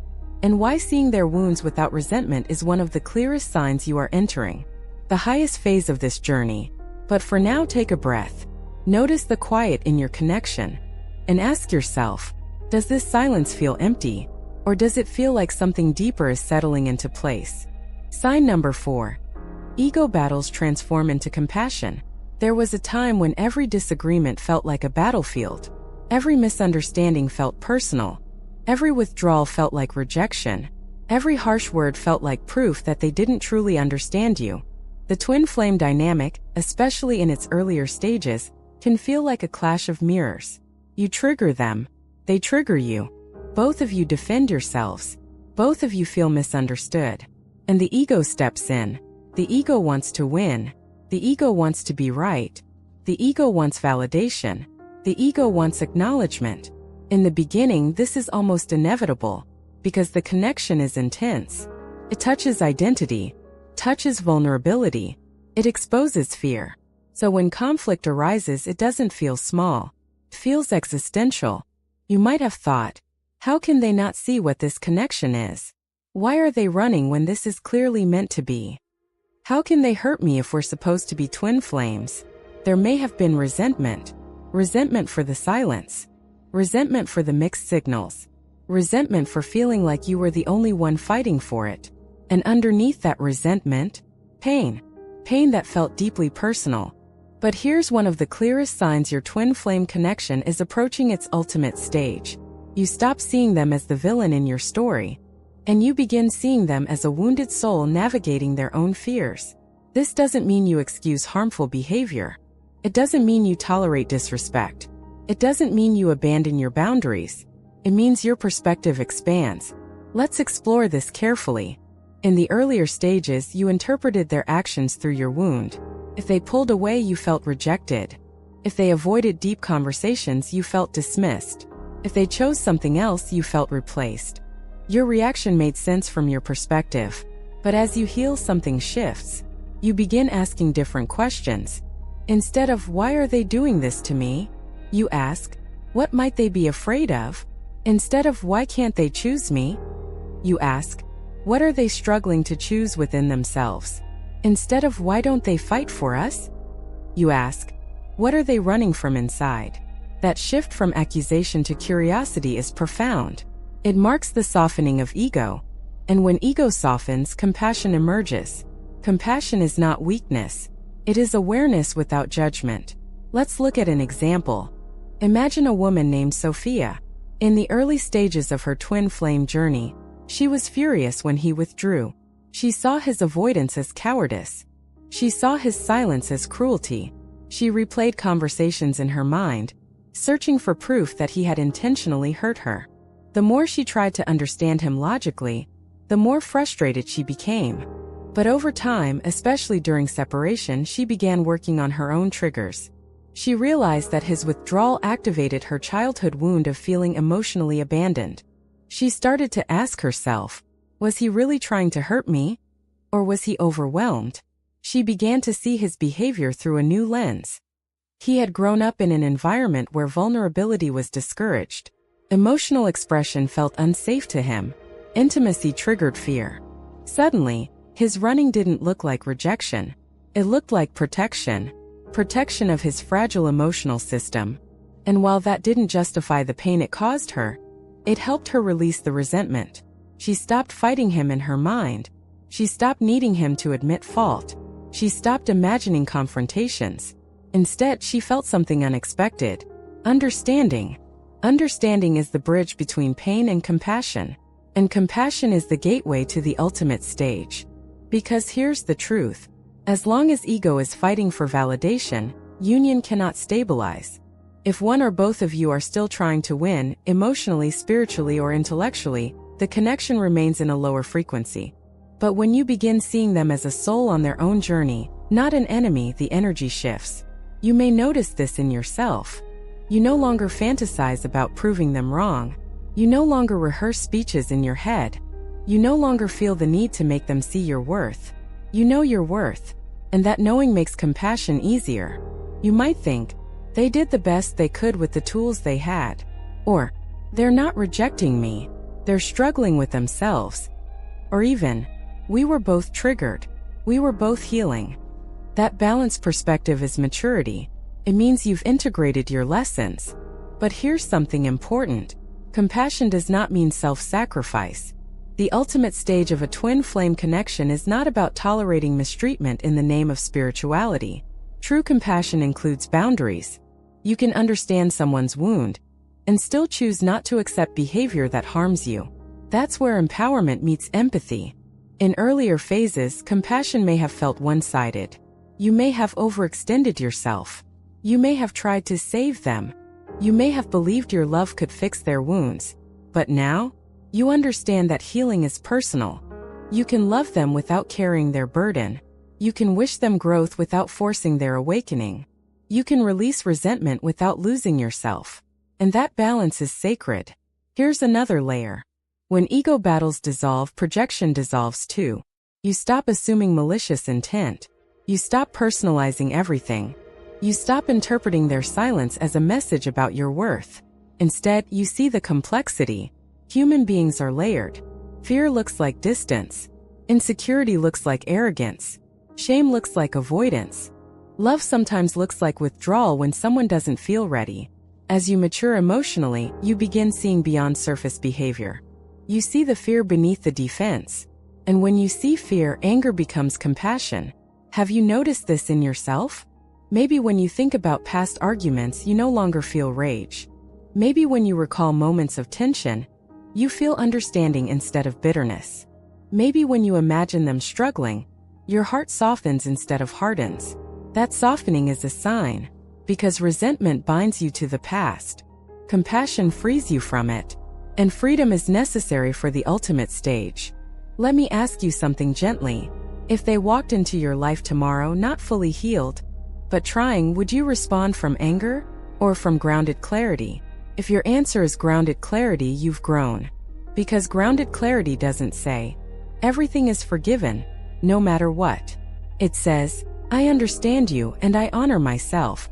and why seeing their wounds without resentment is one of the clearest signs you are entering the highest phase of this journey. But for now, take a breath. Notice the quiet in your connection. And ask yourself, does this silence feel empty? Or does it feel like something deeper is settling into place? Sign number 4. Ego battles transform into compassion. There was a time when every disagreement felt like a battlefield. Every misunderstanding felt personal. Every withdrawal felt like rejection. Every harsh word felt like proof that they didn't truly understand you. The twin flame dynamic, especially in its earlier stages, can feel like a clash of mirrors. You trigger them. They trigger you. Both of you defend yourselves. Both of you feel misunderstood. And the ego steps in. The ego wants to win. The ego wants to be right. The ego wants validation. The ego wants acknowledgement. In the beginning, this is almost inevitable, because the connection is intense. It touches identity, touches vulnerability. It exposes fear. So when conflict arises, it doesn't feel small. It feels existential. You might have thought, how can they not see what this connection is? Why are they running when this is clearly meant to be? How can they hurt me if we're supposed to be twin flames? There may have been resentment. Resentment for the silence. Resentment for the mixed signals. Resentment for feeling like you were the only one fighting for it. And underneath that resentment, pain. Pain that felt deeply personal. But here's one of the clearest signs your twin flame connection is approaching its ultimate stage. You stop seeing them as the villain in your story, and you begin seeing them as a wounded soul navigating their own fears. This doesn't mean you excuse harmful behavior. It doesn't mean you tolerate disrespect. It doesn't mean you abandon your boundaries. It means your perspective expands. Let's explore this carefully. In the earlier stages, you interpreted their actions through your wound. If they pulled away, you felt rejected. If they avoided deep conversations, you felt dismissed. If they chose something else, you felt replaced. Your reaction made sense from your perspective. But as you heal, something shifts. You begin asking different questions. Instead of, why are they doing this to me? You ask, what might they be afraid of? Instead of, why can't they choose me? You ask, what are they struggling to choose within themselves? Instead of, why don't they fight for us? You ask, what are they running from inside? That shift from accusation to curiosity is profound. It marks the softening of ego. And when ego softens, compassion emerges. Compassion is not weakness. It is awareness without judgment. Let's look at an example. Imagine a woman named Sophia. In the early stages of her twin flame journey, she was furious when he withdrew. She saw his avoidance as cowardice. She saw his silence as cruelty. She replayed conversations in her mind, searching for proof that he had intentionally hurt her. The more she tried to understand him logically, the more frustrated she became. But over time, especially during separation, she began working on her own triggers. She realized that his withdrawal activated her childhood wound of feeling emotionally abandoned. She started to ask herself, was he really trying to hurt me? Or was he overwhelmed? She began to see his behavior through a new lens. He had grown up in an environment where vulnerability was discouraged. Emotional expression felt unsafe to him. Intimacy triggered fear. Suddenly, his running didn't look like rejection. It looked like protection. Protection of his fragile emotional system. And while that didn't justify the pain it caused her, it helped her release the resentment. She stopped fighting him in her mind. She stopped needing him to admit fault. She stopped imagining confrontations. Instead, she felt something unexpected. Understanding. Understanding is the bridge between pain and compassion. And compassion is the gateway to the ultimate stage. Because here's the truth. As long as ego is fighting for validation, union cannot stabilize. If one or both of you are still trying to win, emotionally, spiritually, or intellectually, the connection remains in a lower frequency. But when you begin seeing them as a soul on their own journey, not an enemy, the energy shifts. You may notice this in yourself. You no longer fantasize about proving them wrong. You no longer rehearse speeches in your head. You no longer feel the need to make them see your worth. You know your worth, and that knowing makes compassion easier. You might think, they did the best they could with the tools they had. Or, they're not rejecting me, they're struggling with themselves. Or even, we were both triggered, we were both healing. That balanced perspective is maturity. It means you've integrated your lessons. But here's something important. Compassion does not mean self-sacrifice. The ultimate stage of a twin flame connection is not about tolerating mistreatment in the name of spirituality. True compassion includes boundaries. You can understand someone's wound and still choose not to accept behavior that harms you. That's where empowerment meets empathy. In earlier phases, compassion may have felt one-sided. You may have overextended yourself. You may have tried to save them. You may have believed your love could fix their wounds. But now, you understand that healing is personal. You can love them without carrying their burden. You can wish them growth without forcing their awakening. You can release resentment without losing yourself. And that balance is sacred. Here's another layer. When ego battles dissolve, projection dissolves too. You stop assuming malicious intent. You stop personalizing everything. You stop interpreting their silence as a message about your worth. Instead, you see the complexity. Human beings are layered. Fear looks like distance. Insecurity looks like arrogance. Shame looks like avoidance. Love sometimes looks like withdrawal when someone doesn't feel ready. As you mature emotionally, you begin seeing beyond surface behavior. You see the fear beneath the defense. And when you see fear, anger becomes compassion. Have you noticed this in yourself? Maybe when you think about past arguments, you no longer feel rage. Maybe when you recall moments of tension, you feel understanding instead of bitterness. Maybe when you imagine them struggling, your heart softens instead of hardens. That softening is a sign, because resentment binds you to the past. Compassion frees you from it, and freedom is necessary for the ultimate stage. Let me ask you something gently. If they walked into your life tomorrow not fully healed, but trying, would you respond from anger or from grounded clarity? If your answer is grounded clarity, you've grown. Because grounded clarity doesn't say, everything is forgiven, no matter what. It says, I understand you and I honor myself.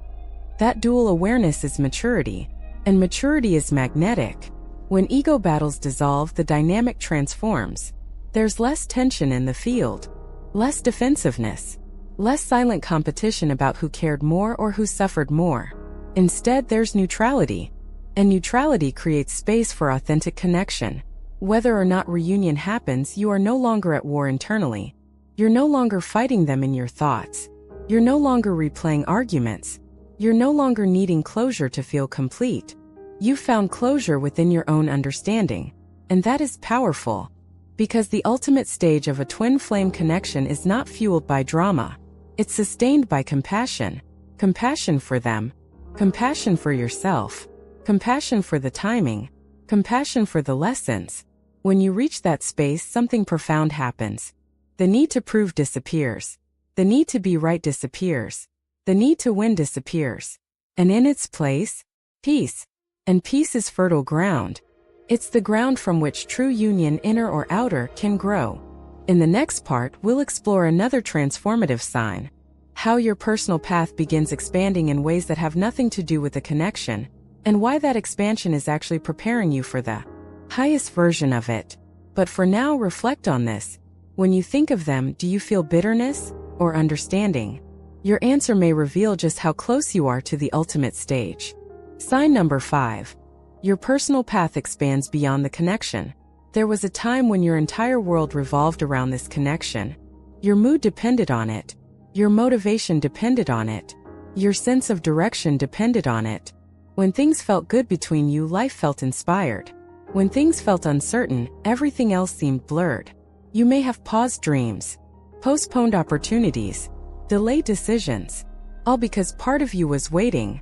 That dual awareness is maturity, and maturity is magnetic. When ego battles dissolve, the dynamic transforms. There's less tension in the field, less defensiveness, less silent competition about who cared more or who suffered more. Instead, there's neutrality. And neutrality creates space for authentic connection. Whether or not reunion happens, you are no longer at war internally. You're no longer fighting them in your thoughts. You're no longer replaying arguments. You're no longer needing closure to feel complete. You've found closure within your own understanding. And that is powerful. Because the ultimate stage of a twin flame connection is not fueled by drama. It's sustained by compassion. Compassion for them. Compassion for yourself. Compassion for the timing. Compassion for the lessons. When you reach that space, something profound happens. The need to prove disappears. The need to be right disappears. The need to win disappears. And in its place, peace. And peace is fertile ground. It's the ground from which true union, inner or outer, can grow. In the next part, we'll explore another transformative sign. How your personal path begins expanding in ways that have nothing to do with the connection, and why that expansion is actually preparing you for the highest version of it. But for now, reflect on this. When you think of them, do you feel bitterness or understanding? Your answer may reveal just how close you are to the ultimate stage. Sign number 5. Your personal path expands beyond the connection. There was a time when your entire world revolved around this connection. Your mood depended on it. Your motivation depended on it. Your sense of direction depended on it. When things felt good between you, life felt inspired. When things felt uncertain, everything else seemed blurred. You may have paused dreams, postponed opportunities, delayed decisions, all because part of you was waiting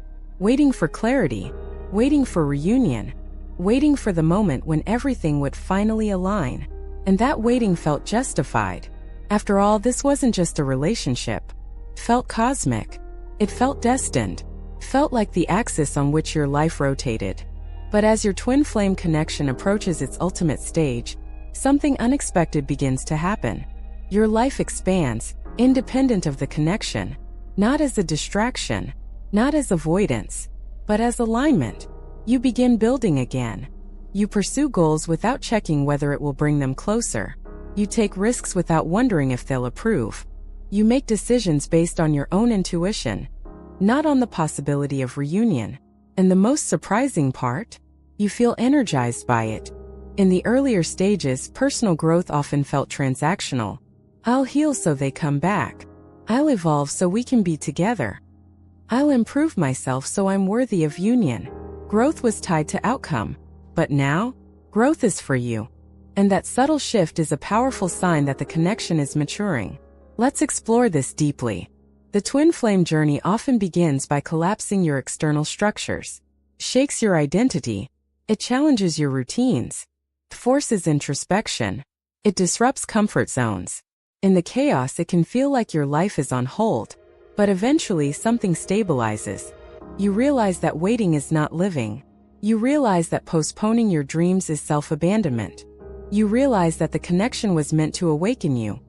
for clarity, waiting for reunion, waiting for the moment when everything would finally align. And that waiting felt justified. After all, this wasn't just a relationship. It felt cosmic. It felt destined. It felt like the axis on which your life rotated. But as your twin flame connection approaches its ultimate stage, something unexpected begins to happen. Your life expands, independent of the connection, not as a distraction, not as avoidance, but as alignment. You begin building again. You pursue goals without checking whether it will bring them closer. You take risks without wondering if they'll approve. You make decisions based on your own intuition, not on the possibility of reunion. And the most surprising part? You feel energized by it. In the earlier stages, personal growth often felt transactional. I'll heal so they come back. I'll evolve so we can be together. I'll improve myself so I'm worthy of union. Growth was tied to outcome. But now, growth is for you. And that subtle shift is a powerful sign that the connection is maturing. Let's explore this deeply. The twin flame journey often begins by collapsing your external structures. It shakes your identity. It challenges your routines. It forces introspection. It disrupts comfort zones. In the chaos, it can feel like your life is on hold. But eventually, something stabilizes. You realize that waiting is not living. You realize that postponing your dreams is self-abandonment. You realize that the connection was meant to awaken you,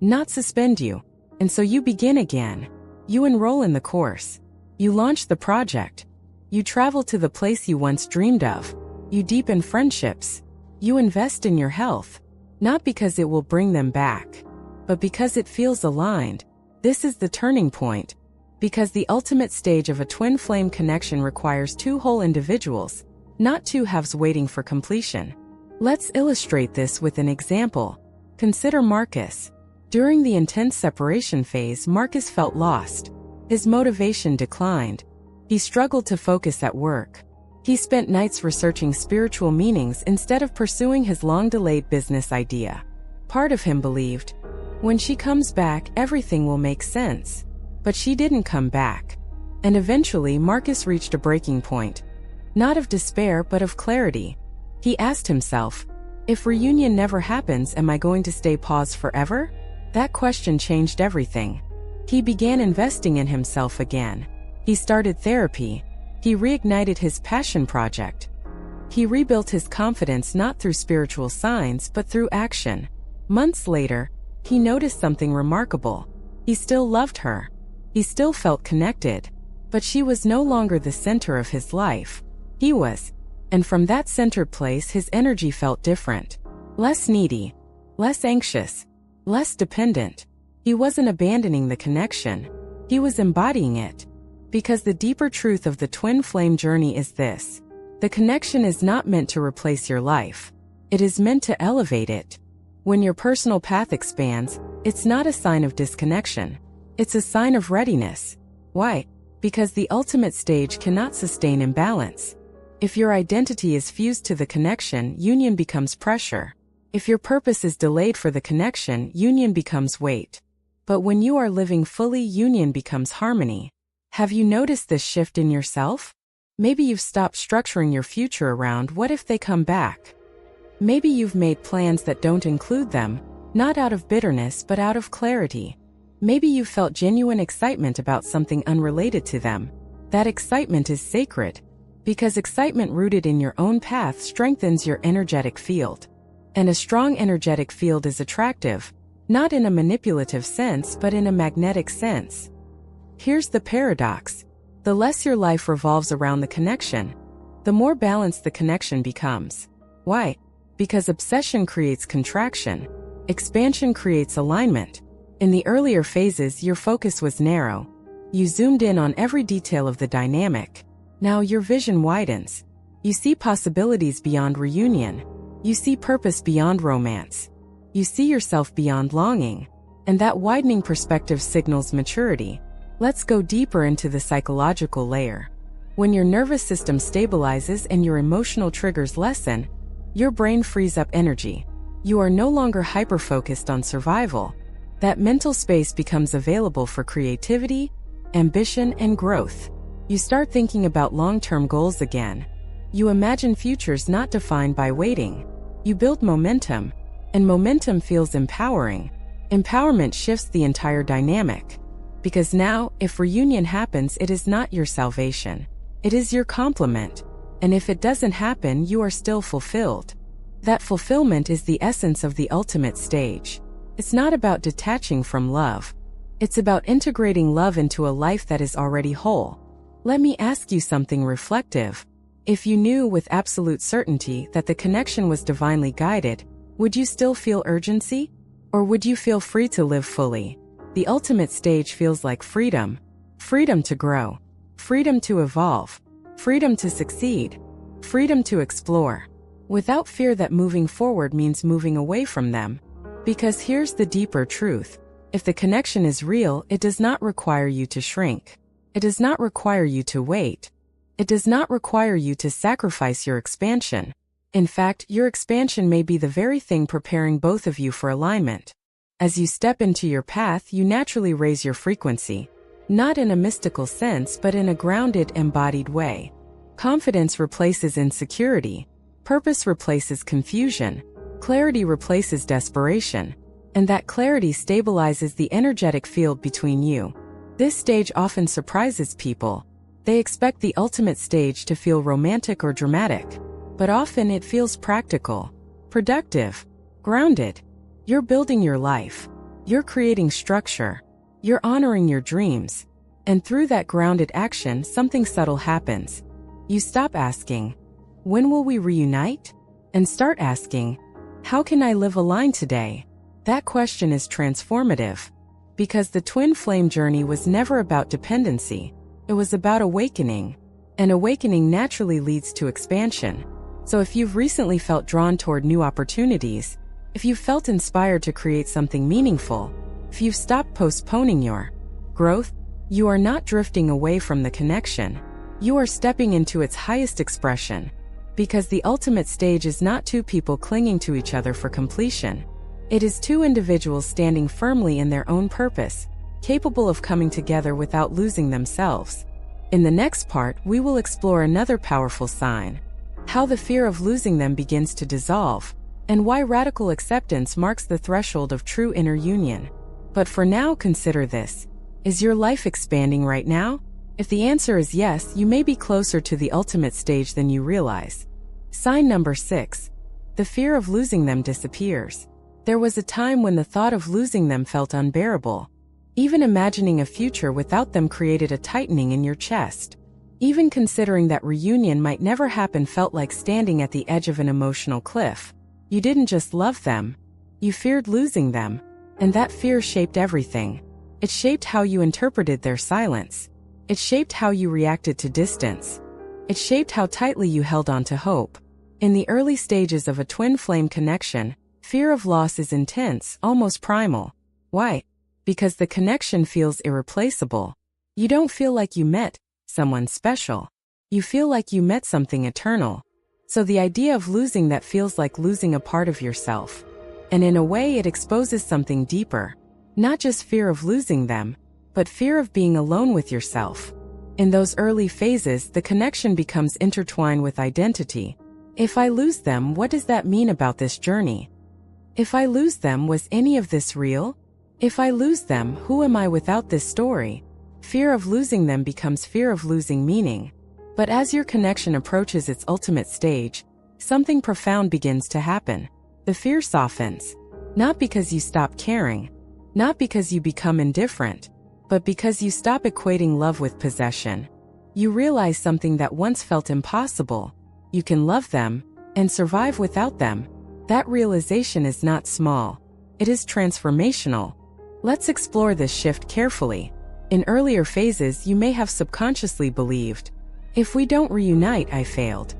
not suspend you. And so you begin again. You enroll in the course. You launch the project. You travel to the place you once dreamed of. You deepen friendships. You invest in your health. Not because it will bring them back, but because it feels aligned. This is the turning point. Because the ultimate stage of a twin flame connection requires two whole individuals, not two halves waiting for completion. Let's illustrate this with an example. Consider Marcus. During the intense separation phase, Marcus felt lost. His motivation declined. He struggled to focus at work. He spent nights researching spiritual meanings instead of pursuing his long-delayed business idea. Part of him believed, when she comes back, everything will make sense. But she didn't come back. And eventually, Marcus reached a breaking point. Not of despair, but of clarity. He asked himself, if reunion never happens, am I going to stay paused forever? That question changed everything. He began investing in himself again. He started therapy. He reignited his passion project. He rebuilt his confidence not through spiritual signs, but through action. Months later, he noticed something remarkable. He still loved her. He still felt connected. But she was no longer the center of his life. He was. And from that centered place, his energy felt different. Less needy. Less anxious. Less dependent. He wasn't abandoning the connection. He was embodying it. Because the deeper truth of the twin flame journey is this. The connection is not meant to replace your life. It is meant to elevate it. When your personal path expands, it's not a sign of disconnection. It's a sign of readiness. Why? Because the ultimate stage cannot sustain imbalance. If your identity is fused to the connection, union becomes pressure. If your purpose is delayed for the connection, union becomes weight. But when you are living fully, union becomes harmony. Have you noticed this shift in yourself? Maybe you've stopped structuring your future around what if they come back. Maybe you've made plans that don't include them, not out of bitterness but out of clarity. Maybe you felt genuine excitement about something unrelated to them. That excitement is sacred, because excitement rooted in your own path strengthens your energetic field. And a strong energetic field is attractive, not in a manipulative sense but in a magnetic sense. Here's the paradox. The less your life revolves around the connection, the more balanced the connection becomes. Why? Because obsession creates contraction. Expansion creates alignment. In the earlier phases, your focus was narrow. You zoomed in on every detail of the dynamic. Now your vision widens. You see possibilities beyond reunion. You see purpose beyond romance. You see yourself beyond longing. And that widening perspective signals maturity. Let's go deeper into the psychological layer. When your nervous system stabilizes and your emotional triggers lessen, your brain frees up energy. You are no longer hyper-focused on survival. That mental space becomes available for creativity, ambition, and growth. You start thinking about long-term goals again. You imagine futures not defined by waiting. You build momentum, and momentum feels empowering. Empowerment shifts the entire dynamic. Because now, if reunion happens, it is not your salvation. It is your complement. And if it doesn't happen, you are still fulfilled. That fulfillment is the essence of the ultimate stage. It's not about detaching from love. It's about integrating love into a life that is already whole. Let me ask you something reflective. If you knew with absolute certainty that the connection was divinely guided, would you still feel urgency? Or would you feel free to live fully? The ultimate stage feels like freedom. Freedom to grow. Freedom to evolve. Freedom to succeed. Freedom to explore. Without fear that moving forward means moving away from them. Because here's the deeper truth. If the connection is real, it does not require you to shrink. It does not require you to wait. It does not require you to sacrifice your expansion. In fact, your expansion may be the very thing preparing both of you for alignment. As you step into your path, you naturally raise your frequency. Not in a mystical sense, but in a grounded, embodied way. Confidence replaces insecurity. Purpose replaces confusion. Clarity replaces desperation. And that clarity stabilizes the energetic field between you. This stage often surprises people. They expect the ultimate stage to feel romantic or dramatic. But often it feels practical, productive, grounded. You're building your life. You're creating structure. You're honoring your dreams. And through that grounded action, something subtle happens. You stop asking, when will we reunite? And start asking, how can I live aligned today? That question is transformative. Because the twin flame journey was never about dependency. It was about awakening. And awakening naturally leads to expansion. So if you've recently felt drawn toward new opportunities, if you've felt inspired to create something meaningful, if you've stopped postponing your growth, you are not drifting away from the connection. You are stepping into its highest expression. Because the ultimate stage is not two people clinging to each other for completion. It is two individuals standing firmly in their own purpose, capable of coming together without losing themselves. In the next part, we will explore another powerful sign. How the fear of losing them begins to dissolve, and why radical acceptance marks the threshold of true inner union. But for now, consider this. Is your life expanding right now? If the answer is yes, you may be closer to the ultimate stage than you realize. Sign number 6. The fear of losing them disappears. There was a time when the thought of losing them felt unbearable. Even imagining a future without them created a tightening in your chest. Even considering that reunion might never happen felt like standing at the edge of an emotional cliff. You didn't just love them. You feared losing them. And that fear shaped everything. It shaped how you interpreted their silence. It shaped how you reacted to distance. It shaped how tightly you held on to hope. In the early stages of a twin flame connection, fear of loss is intense, almost primal. Why? Because the connection feels irreplaceable. You don't feel like you met someone special. You feel like you met something eternal. So the idea of losing that feels like losing a part of yourself. And in a way it exposes something deeper. Not just fear of losing them, but fear of being alone with yourself. In those early phases, the connection becomes intertwined with identity. If I lose them, what does that mean about this journey? If I lose them, was any of this real? If I lose them, who am I without this story? Fear of losing them becomes fear of losing meaning. But as your connection approaches its ultimate stage, something profound begins to happen. The fear softens. Not because you stop caring, not because you become indifferent, but because you stop equating love with possession. You realize something that once felt impossible. You can love them and survive without them. That realization is not small. It is transformational. Let's explore this shift carefully. In earlier phases, you may have subconsciously believed, if we don't reunite, I failed.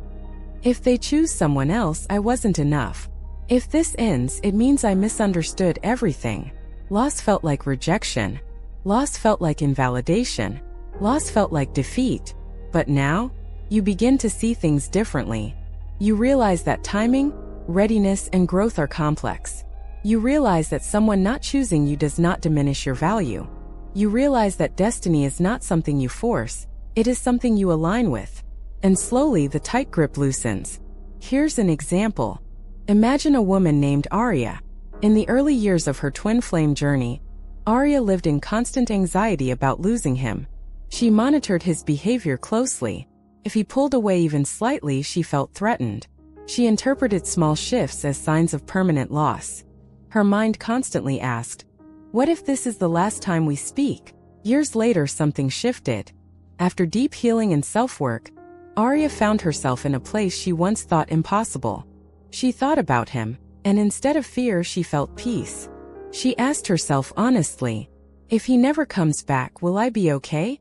If they choose someone else, I wasn't enough. If this ends, it means I misunderstood everything. Loss felt like rejection. Loss felt like invalidation. Loss felt like defeat. But now, you begin to see things differently. You realize that timing, readiness, and growth are complex. You realize that someone not choosing you does not diminish your value. You realize that destiny is not something you force, it is something you align with. And slowly the tight grip loosens. Here's an example. Imagine a woman named Arya. In the early years of her twin flame journey, Arya lived in constant anxiety about losing him. She monitored his behavior closely. If he pulled away even slightly, she felt threatened. She interpreted small shifts as signs of permanent loss. Her mind constantly asked, what if this is the last time we speak? Years later, something shifted. After deep healing and self-work, Arya found herself in a place she once thought impossible. She thought about him, and instead of fear, she felt peace. She asked herself honestly, if he never comes back, will I be okay?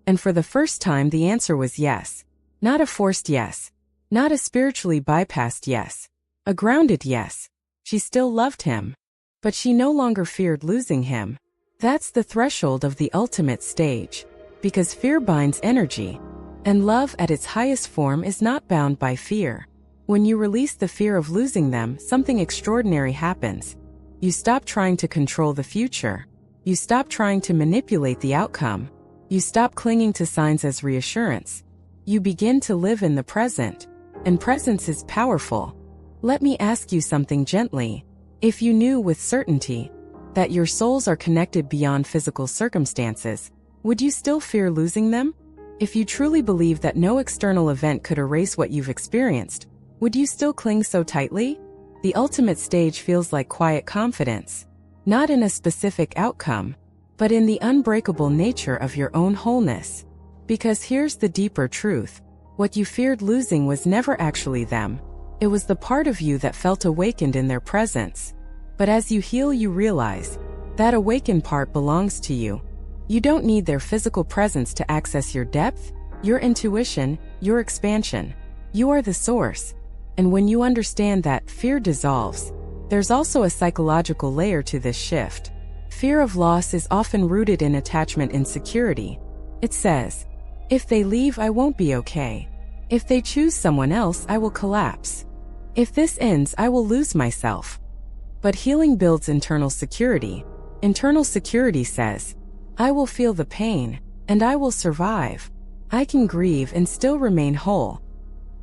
And for the first time, the answer was yes. Not a forced yes. Not a spiritually bypassed yes. A grounded yes. She still loved him. But she no longer feared losing him. That's the threshold of the ultimate stage. Because fear binds energy. And love at its highest form is not bound by fear. When you release the fear of losing them, something extraordinary happens. You stop trying to control the future. You stop trying to manipulate the outcome. You stop clinging to signs as reassurance. You begin to live in the present. And presence is powerful. Let me ask you something gently. If you knew with certainty that your souls are connected beyond physical circumstances, would you still fear losing them? If you truly believe that no external event could erase what you've experienced, would you still cling so tightly? The ultimate stage feels like quiet confidence, not in a specific outcome, but in the unbreakable nature of your own wholeness. Because here's the deeper truth. What you feared losing was never actually them. It was the part of you that felt awakened in their presence. But as you heal, you realize that awakened part belongs to you. You don't need their physical presence to access your depth, your intuition, your expansion. You are the source. And when you understand that, fear dissolves. There's also a psychological layer to this shift. Fear of loss is often rooted in attachment insecurity. It says, if they leave, I won't be okay. If they choose someone else, I will collapse. If this ends, I will lose myself. But healing builds internal security. Internal security says, I will feel the pain, and I will survive. I can grieve and still remain whole.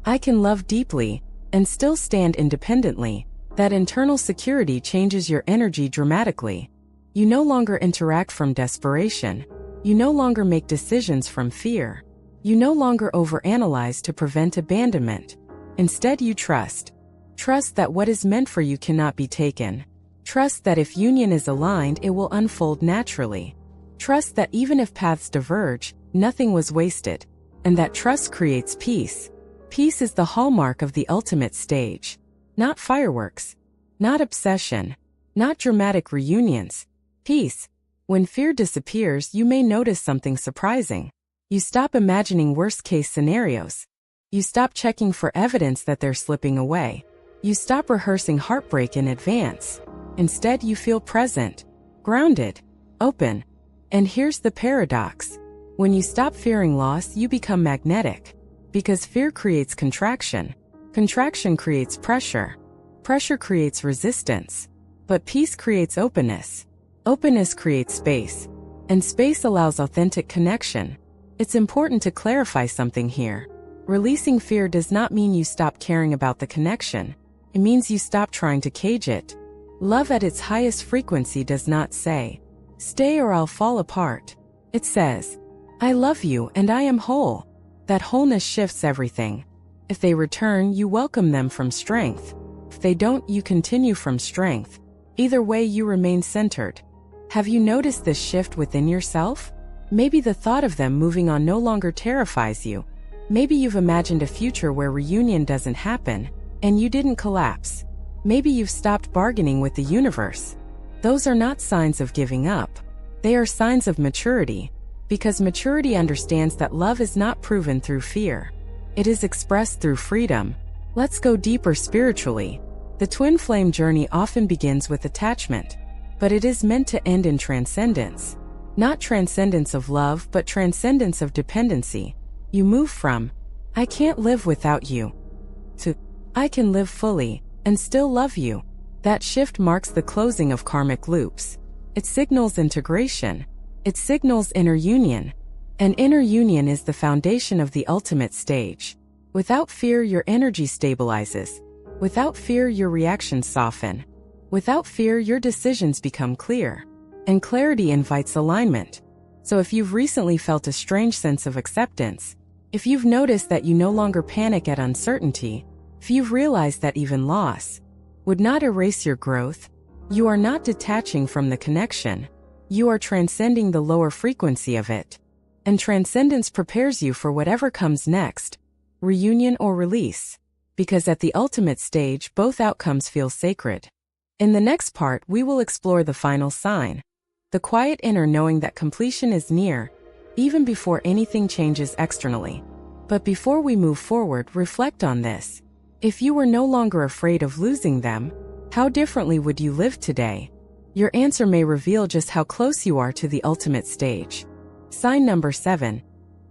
I can love deeply, and still stand independently. That internal security changes your energy dramatically. You no longer interact from desperation. You no longer make decisions from fear. You no longer overanalyze to prevent abandonment. Instead, you trust. Trust that what is meant for you cannot be taken. Trust that if union is aligned, it will unfold naturally. Trust that even if paths diverge, nothing was wasted. And that trust creates peace. Peace is the hallmark of the ultimate stage. Not fireworks. Not obsession. Not dramatic reunions. Peace. When fear disappears, you may notice something surprising. You stop imagining worst-case scenarios. You stop checking for evidence that they're slipping away. You stop rehearsing heartbreak in advance. Instead, you feel present, grounded, open. And here's the paradox. When you stop fearing loss, you become magnetic. Because fear creates contraction. Contraction creates pressure. Pressure creates resistance. But peace creates openness. Openness creates space. And space allows authentic connection. It's important to clarify something here. Releasing fear does not mean you stop caring about the connection. It means you stop trying to cage it. Love at its highest frequency does not say, "Stay or I'll fall apart." It says, "I love you and I am whole." That wholeness shifts everything. If they return, you welcome them from strength. If they don't, you continue from strength. Either way, you remain centered. Have you noticed this shift within yourself? Maybe the thought of them moving on no longer terrifies you. Maybe you've imagined a future where reunion doesn't happen, and you didn't collapse. Maybe you've stopped bargaining with the universe. Those are not signs of giving up. They are signs of maturity, because maturity understands that love is not proven through fear. It is expressed through freedom. Let's go deeper spiritually. The twin flame journey often begins with attachment, but it is meant to end in transcendence. Not transcendence of love, but transcendence of dependency. You move from, "I can't live without you," to, "I can live fully and still love you." That shift marks the closing of karmic loops. It signals integration. It signals inner union. And inner union is the foundation of the ultimate stage. Without fear, your energy stabilizes. Without fear, your reactions soften. Without fear, your decisions become clear. And clarity invites alignment. So if you've recently felt a strange sense of acceptance, if you've noticed that you no longer panic at uncertainty, if you've realized that even loss would not erase your growth, you are not detaching from the connection. You are transcending the lower frequency of it. And transcendence prepares you for whatever comes next, reunion or release. Because at the ultimate stage, both outcomes feel sacred. In the next part, we will explore the final sign. The quiet inner knowing that completion is near, even before anything changes externally. But before we move forward, reflect on this. If you were no longer afraid of losing them, how differently would you live today? Your answer may reveal just how close you are to the ultimate stage. Sign number 7.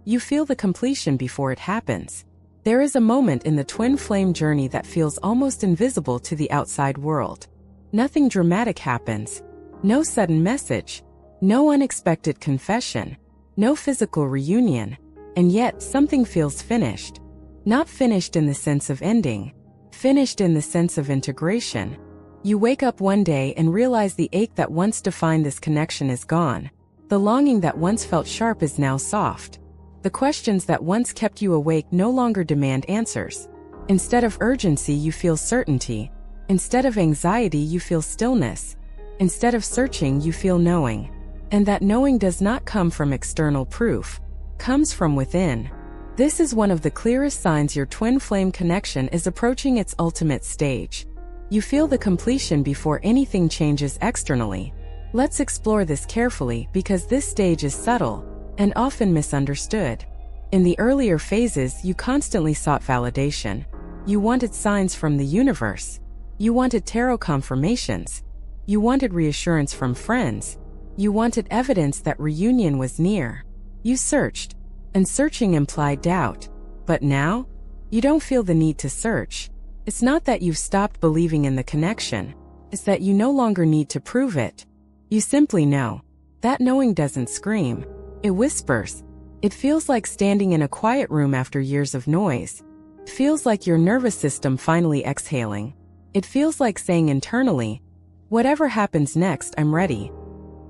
You feel the completion before it happens. There is a moment in the twin flame journey that feels almost invisible to the outside world. Nothing dramatic happens. No sudden message. No unexpected confession. No physical reunion. And yet, something feels finished. Not finished in the sense of ending. Finished in the sense of integration. You wake up one day and realize the ache that once defined this connection is gone. The longing that once felt sharp is now soft. The questions that once kept you awake no longer demand answers. Instead of urgency, you feel certainty. Instead of anxiety, you feel stillness. Instead of searching, you feel knowing. And that knowing does not come from external proof. Comes from within. This is one of the clearest signs your twin flame connection is approaching its ultimate stage. You feel the completion before anything changes externally. Let's explore this carefully because this stage is subtle and often misunderstood. In the earlier phases, you constantly sought validation. You wanted signs from the universe. You wanted tarot confirmations. You wanted reassurance from friends. You wanted evidence that reunion was near. You searched, and searching implied doubt. But now, you don't feel the need to search. It's not that you've stopped believing in the connection. It's that you no longer need to prove it. You simply know. That knowing doesn't scream. It whispers. It feels like standing in a quiet room after years of noise. It feels like your nervous system finally exhaling. It feels like saying internally, "Whatever happens next, I'm ready."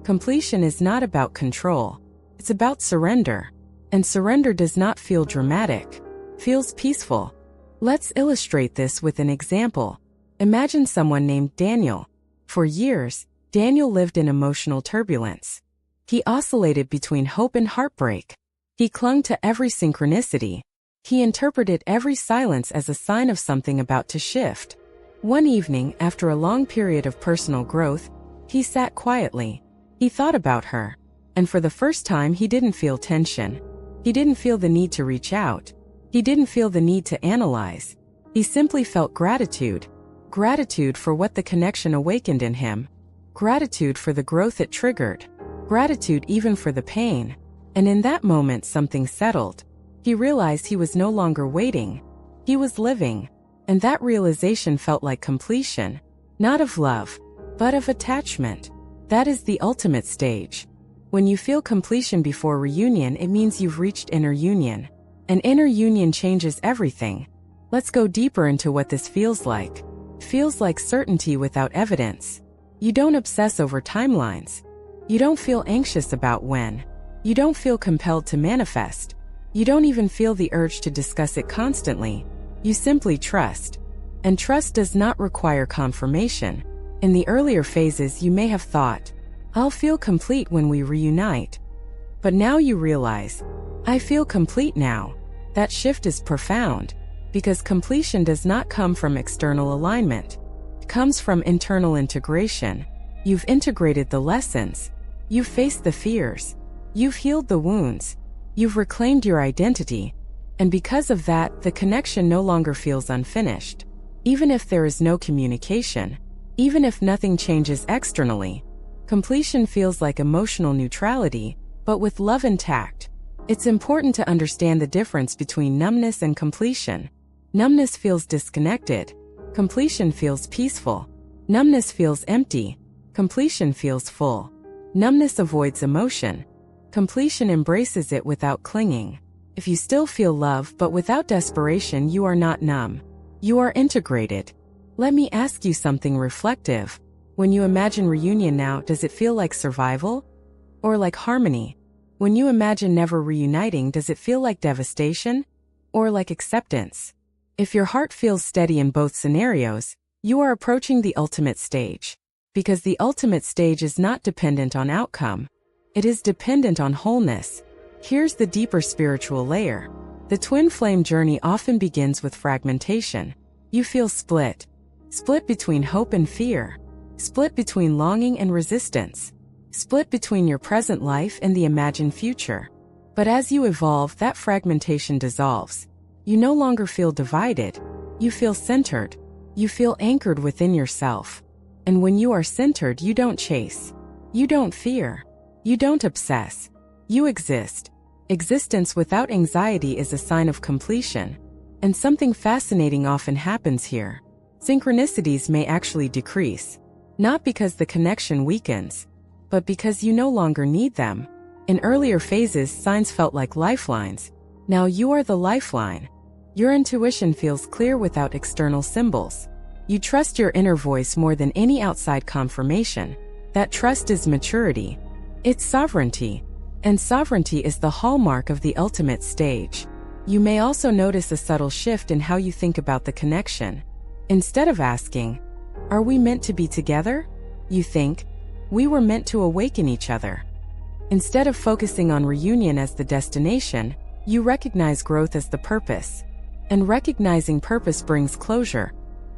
Completion is not about control. It's about surrender. And surrender does not feel dramatic. It feels peaceful. Let's illustrate this with an example. Imagine someone named Daniel. For years, Daniel lived in emotional turbulence. He oscillated between hope and heartbreak. He clung to every synchronicity. He interpreted every silence as a sign of something about to shift. One evening, after a long period of personal growth, he sat quietly. He thought about her. And for the first time, he didn't feel tension. He didn't feel the need to reach out. He didn't feel the need to analyze. He simply felt gratitude. Gratitude for what the connection awakened in him. Gratitude for the growth it triggered. Gratitude even for the pain. And in that moment something settled. He realized he was no longer waiting. He was living. And that realization felt like completion. Not of love, but of attachment. That is the ultimate stage. When you feel completion before reunion, it means you've reached inner union. And inner union changes everything. Let's go deeper into what this feels like. Feels like certainty without evidence. You don't obsess over timelines. You don't feel anxious about when. You don't feel compelled to manifest. You don't even feel the urge to discuss it constantly. You simply trust. And trust does not require confirmation. In the earlier phases, you may have thought, I'll feel complete when we reunite. But now you realize, I feel complete now. That shift is profound, because completion does not come from external alignment. It comes from internal integration. You've integrated the lessons. You've faced the fears. You've healed the wounds. You've reclaimed your identity. And because of that, the connection no longer feels unfinished. Even if there is no communication, even if nothing changes externally, completion feels like emotional neutrality, but with love intact. It's important to understand the difference between numbness and completion. Numbness feels disconnected. Completion feels peaceful. Numbness feels empty. Completion feels full. Numbness avoids emotion. Completion embraces it without clinging. If you still feel love but without desperation, you are not numb. You are integrated. Let me ask you something reflective. When you imagine reunion now, does it feel like survival? Or like harmony? When you imagine never reuniting, does it feel like devastation? Or like acceptance? If your heart feels steady in both scenarios, you are approaching the ultimate stage. Because the ultimate stage is not dependent on outcome. It is dependent on wholeness. Here's the deeper spiritual layer. The twin flame journey often begins with fragmentation. You feel split. Split between hope and fear. Split between longing and resistance. Split between your present life and the imagined future. But as you evolve, that fragmentation dissolves. You no longer feel divided. You feel centered. You feel anchored within yourself. And when you are centered, you don't chase. You don't fear. You don't obsess. You exist. Existence without anxiety is a sign of completion. And something fascinating often happens here. Synchronicities may actually decrease. Not because the connection weakens, but because you no longer need them. In earlier phases, signs felt like lifelines. Now you are the lifeline. Your intuition feels clear without external symbols. You trust your inner voice more than any outside confirmation. That trust is maturity. It's sovereignty. And sovereignty is the hallmark of the ultimate stage. You may also notice a subtle shift in how you think about the connection. Instead of asking, are we meant to be together? You think, we were meant to awaken each other. Instead of focusing on reunion as the destination, you recognize growth as the purpose. And recognizing purpose brings closure.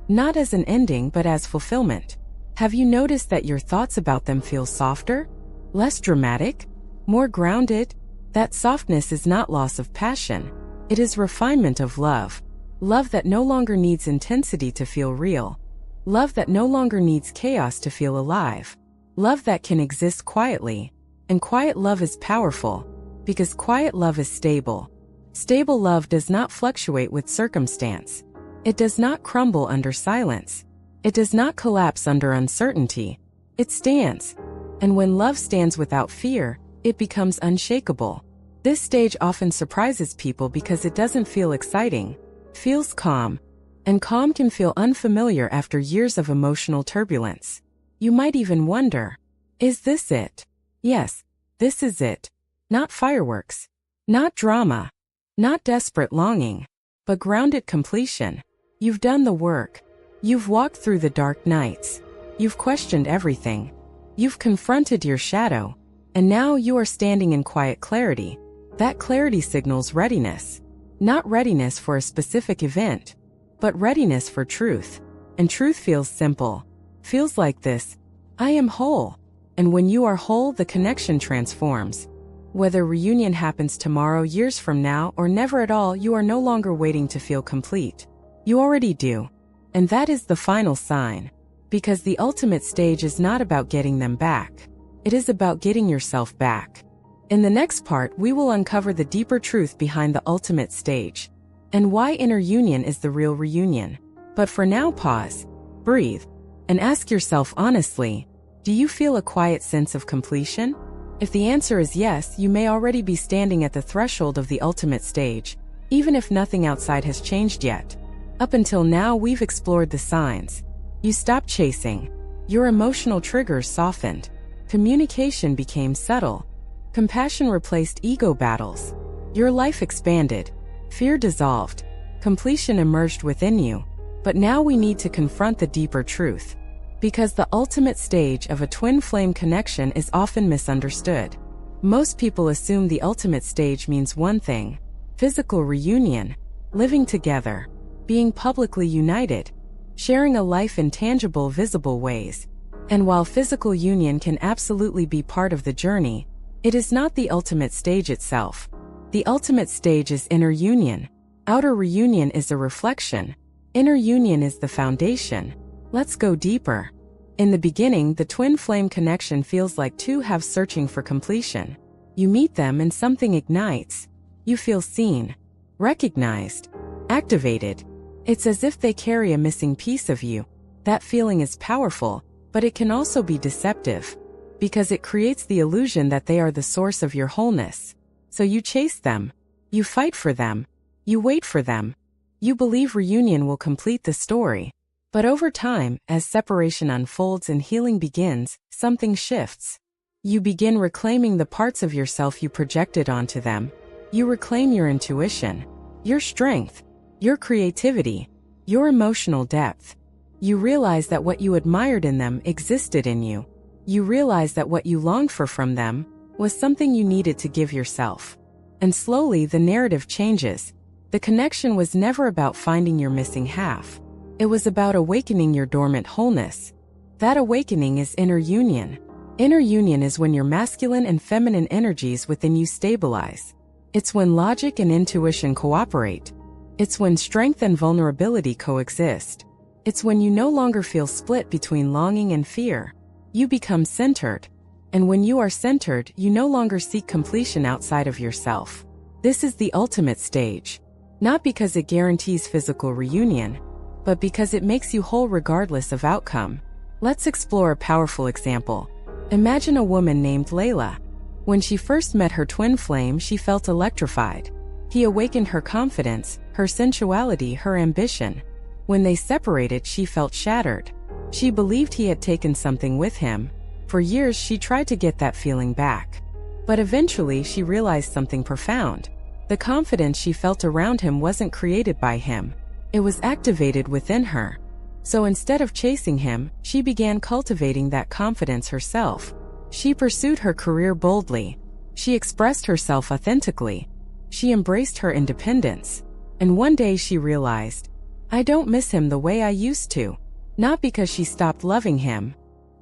Not as an ending, but as fulfillment. Have you noticed that your thoughts about them feel softer? Less dramatic? More grounded? That softness is not loss of passion. It is refinement of love. Love that no longer needs intensity to feel real. Love that no longer needs chaos to feel alive. Love that can exist quietly. And quiet love is powerful, because quiet love is stable. Stable love does not fluctuate with circumstance. It does not crumble under silence. It does not collapse under uncertainty. It stands. And when love stands without fear, it becomes unshakable. This stage often surprises people because it doesn't feel exciting. Feels calm. And calm can feel unfamiliar after years of emotional turbulence. You might even wonder, is this it? Yes, this is it. Not fireworks. Not drama. Not desperate longing. But grounded completion. You've done the work. You've walked through the dark nights. You've questioned everything. You've confronted your shadow. And now you are standing in quiet clarity. That clarity signals readiness. Not readiness for a specific event, but readiness for truth. And truth feels simple. Feels like this: I am whole. And when you are whole, the connection transforms. Whether reunion happens tomorrow, years from now, or never at all, you are no longer waiting to feel complete. You already do. And that is the final sign. Because the ultimate stage is not about getting them back. It is about getting yourself back. In the next part, we will uncover the deeper truth behind the ultimate stage, and why inner union is the real reunion. But for now, pause, breathe, and ask yourself honestly, do you feel a quiet sense of completion? If the answer is yes, you may already be standing at the threshold of the ultimate stage, even if nothing outside has changed yet. Up until now, we've explored the signs. You stopped chasing. Your emotional triggers softened. Communication became subtle. Compassion replaced ego battles. Your life expanded. Fear dissolved. Completion emerged within you. But now we need to confront the deeper truth. Because the ultimate stage of a twin flame connection is often misunderstood. Most people assume the ultimate stage means one thing: physical reunion, living together, being publicly united, sharing a life in tangible, visible ways. And while physical union can absolutely be part of the journey, it is not the ultimate stage itself. The ultimate stage is inner union. Outer reunion is a reflection. Inner union is the foundation. Let's go deeper. In the beginning, the twin flame connection feels like two halves searching for completion. You meet them and something ignites. You feel seen, recognized, activated. It's as if they carry a missing piece of you. That feeling is powerful, but it can also be deceptive, because it creates the illusion that they are the source of your wholeness. So you chase them. You fight for them. You wait for them. You believe reunion will complete the story. But over time, as separation unfolds and healing begins, something shifts. You begin reclaiming the parts of yourself you projected onto them. You reclaim your intuition, your strength, your creativity, your emotional depth. You realize that what you admired in them existed in you. You realize that what you longed for from them was something you needed to give yourself. And slowly the narrative changes. The connection was never about finding your missing half. It was about awakening your dormant wholeness. That awakening is inner union. Inner union is when your masculine and feminine energies within you stabilize. It's when logic and intuition cooperate. It's when strength and vulnerability coexist. It's when you no longer feel split between longing and fear. You become centered. And when you are centered, you no longer seek completion outside of yourself. This is the ultimate stage. Not because it guarantees physical reunion, but because it makes you whole regardless of outcome. Let's explore a powerful example. Imagine a woman named Layla. When she first met her twin flame, she felt electrified. He awakened her confidence, her sensuality, her ambition. When they separated, she felt shattered. She believed he had taken something with him. For years, she tried to get that feeling back. But eventually, she realized something profound. The confidence she felt around him wasn't created by him. It was activated within her. So instead of chasing him, she began cultivating that confidence herself. She pursued her career boldly. She expressed herself authentically. She embraced her independence. And one day she realized, I don't miss him the way I used to. Not because she stopped loving him,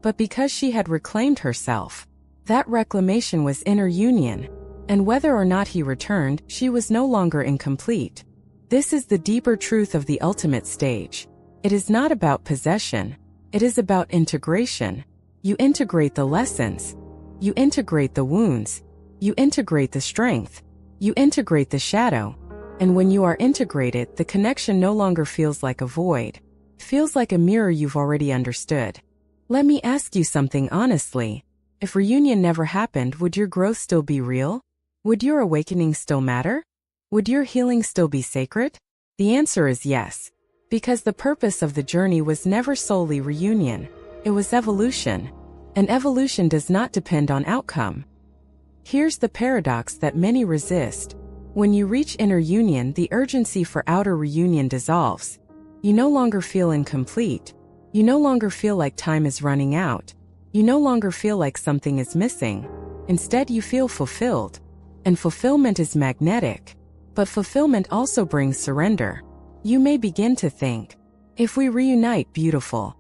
but because she had reclaimed herself. That reclamation was inner union. And whether or not he returned, she was no longer incomplete. This is the deeper truth of the ultimate stage. It is not about possession. It is about integration. You integrate the lessons. You integrate the wounds. You integrate the strength. You integrate the shadow. And when you are integrated, the connection no longer feels like a void. It feels like a mirror you've already understood. Let me ask you something honestly. If reunion never happened, would your growth still be real? Would your awakening still matter? Would your healing still be sacred? The answer is yes. Because the purpose of the journey was never solely reunion. It was evolution. And evolution does not depend on outcome. Here's the paradox that many resist. When you reach inner union, the urgency for outer reunion dissolves. You no longer feel incomplete. You no longer feel like time is running out. You no longer feel like something is missing. Instead, you feel fulfilled. And fulfillment is magnetic. But fulfillment also brings surrender. You may begin to think, if we reunite, beautiful.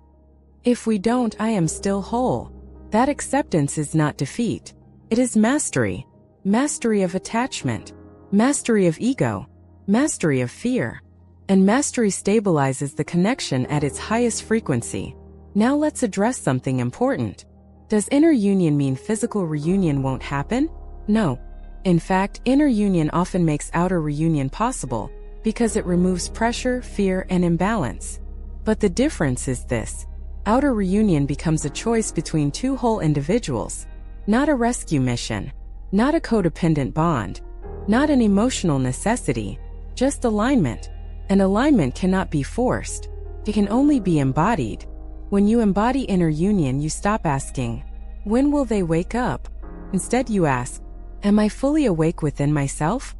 If we don't, I am still whole. That acceptance is not defeat. It is mastery. Mastery of attachment. Mastery of ego. Mastery of fear. And mastery stabilizes the connection at its highest frequency. Now let's address something important. Does inner union mean physical reunion won't happen? No. In fact, inner union often makes outer reunion possible because it removes pressure, fear, and imbalance. But the difference is this. Outer reunion becomes a choice between two whole individuals, not a rescue mission, not a codependent bond, not an emotional necessity, just alignment. And alignment cannot be forced. It can only be embodied. When you embody inner union, you stop asking, when will they wake up? Instead, you ask, am I fully awake within myself?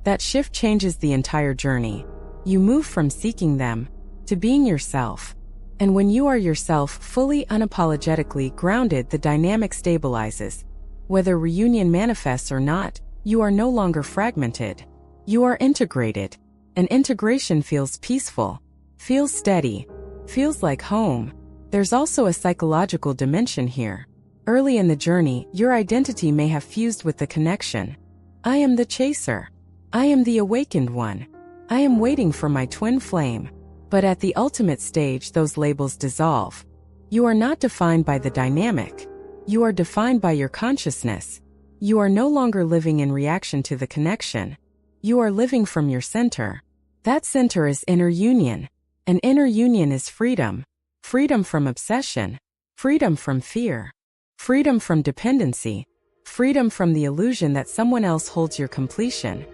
That shift changes the entire journey. You move from seeking them to being yourself. And when you are yourself, fully unapologetically grounded, the dynamic stabilizes. Whether reunion manifests or not, you are no longer fragmented. You are integrated. And integration feels peaceful, feels steady, feels like home. There's also a psychological dimension here. Early in the journey, your identity may have fused with the connection. I am the chaser. I am the awakened one. I am waiting for my twin flame. But at the ultimate stage, those labels dissolve. You are not defined by the dynamic. You are defined by your consciousness. You are no longer living in reaction to the connection. You are living from your center. That center is inner union. And inner union is freedom. Freedom from obsession. Freedom from fear. Freedom from dependency. Freedom from the illusion that someone else holds your completion.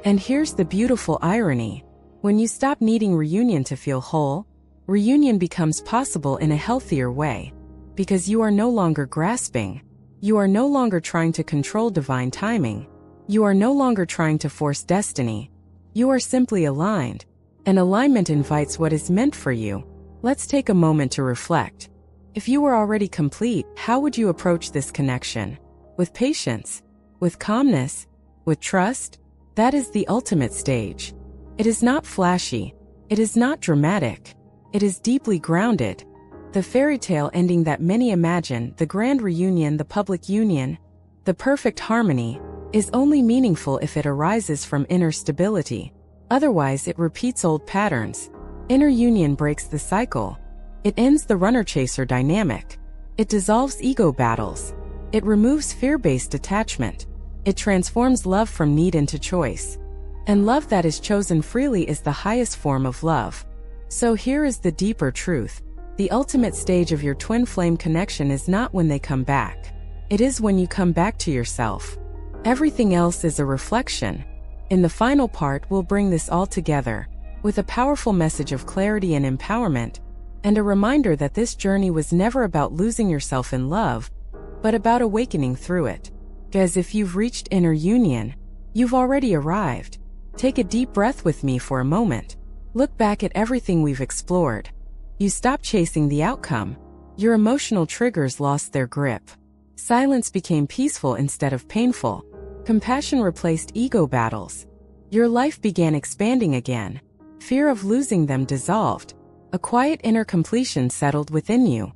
And here's the beautiful irony. When you stop needing reunion to feel whole, reunion becomes possible in a healthier way. Because you are no longer grasping. You are no longer trying to control divine timing. You are no longer trying to force destiny. You are simply aligned. And alignment invites what is meant for you. Let's take a moment to reflect. If you were already complete, how would you approach this connection? With patience? With calmness? With trust? That is the ultimate stage. It is not flashy. It is not dramatic. It is deeply grounded. The fairy tale ending that many imagine, the grand reunion, the public union, the perfect harmony, is only meaningful if it arises from inner stability. Otherwise, it repeats old patterns. Inner union breaks the cycle. It ends the runner-chaser dynamic. It dissolves ego battles. It removes fear-based attachment. It transforms love from need into choice. And love that is chosen freely is the highest form of love. So here is the deeper truth. The ultimate stage of your twin flame connection is not when they come back. It is when you come back to yourself. Everything else is a reflection. In the final part, we'll bring this all together, with a powerful message of clarity and empowerment, and a reminder that this journey was never about losing yourself in love, but about awakening through it. As if you've reached inner union, you've already arrived. Take a deep breath with me for a moment. Look back at everything we've explored. You stopped chasing the outcome. Your emotional triggers lost their grip. Silence became peaceful instead of painful. Compassion replaced ego battles. Your life began expanding again. Fear of losing them dissolved. A quiet inner completion settled within you.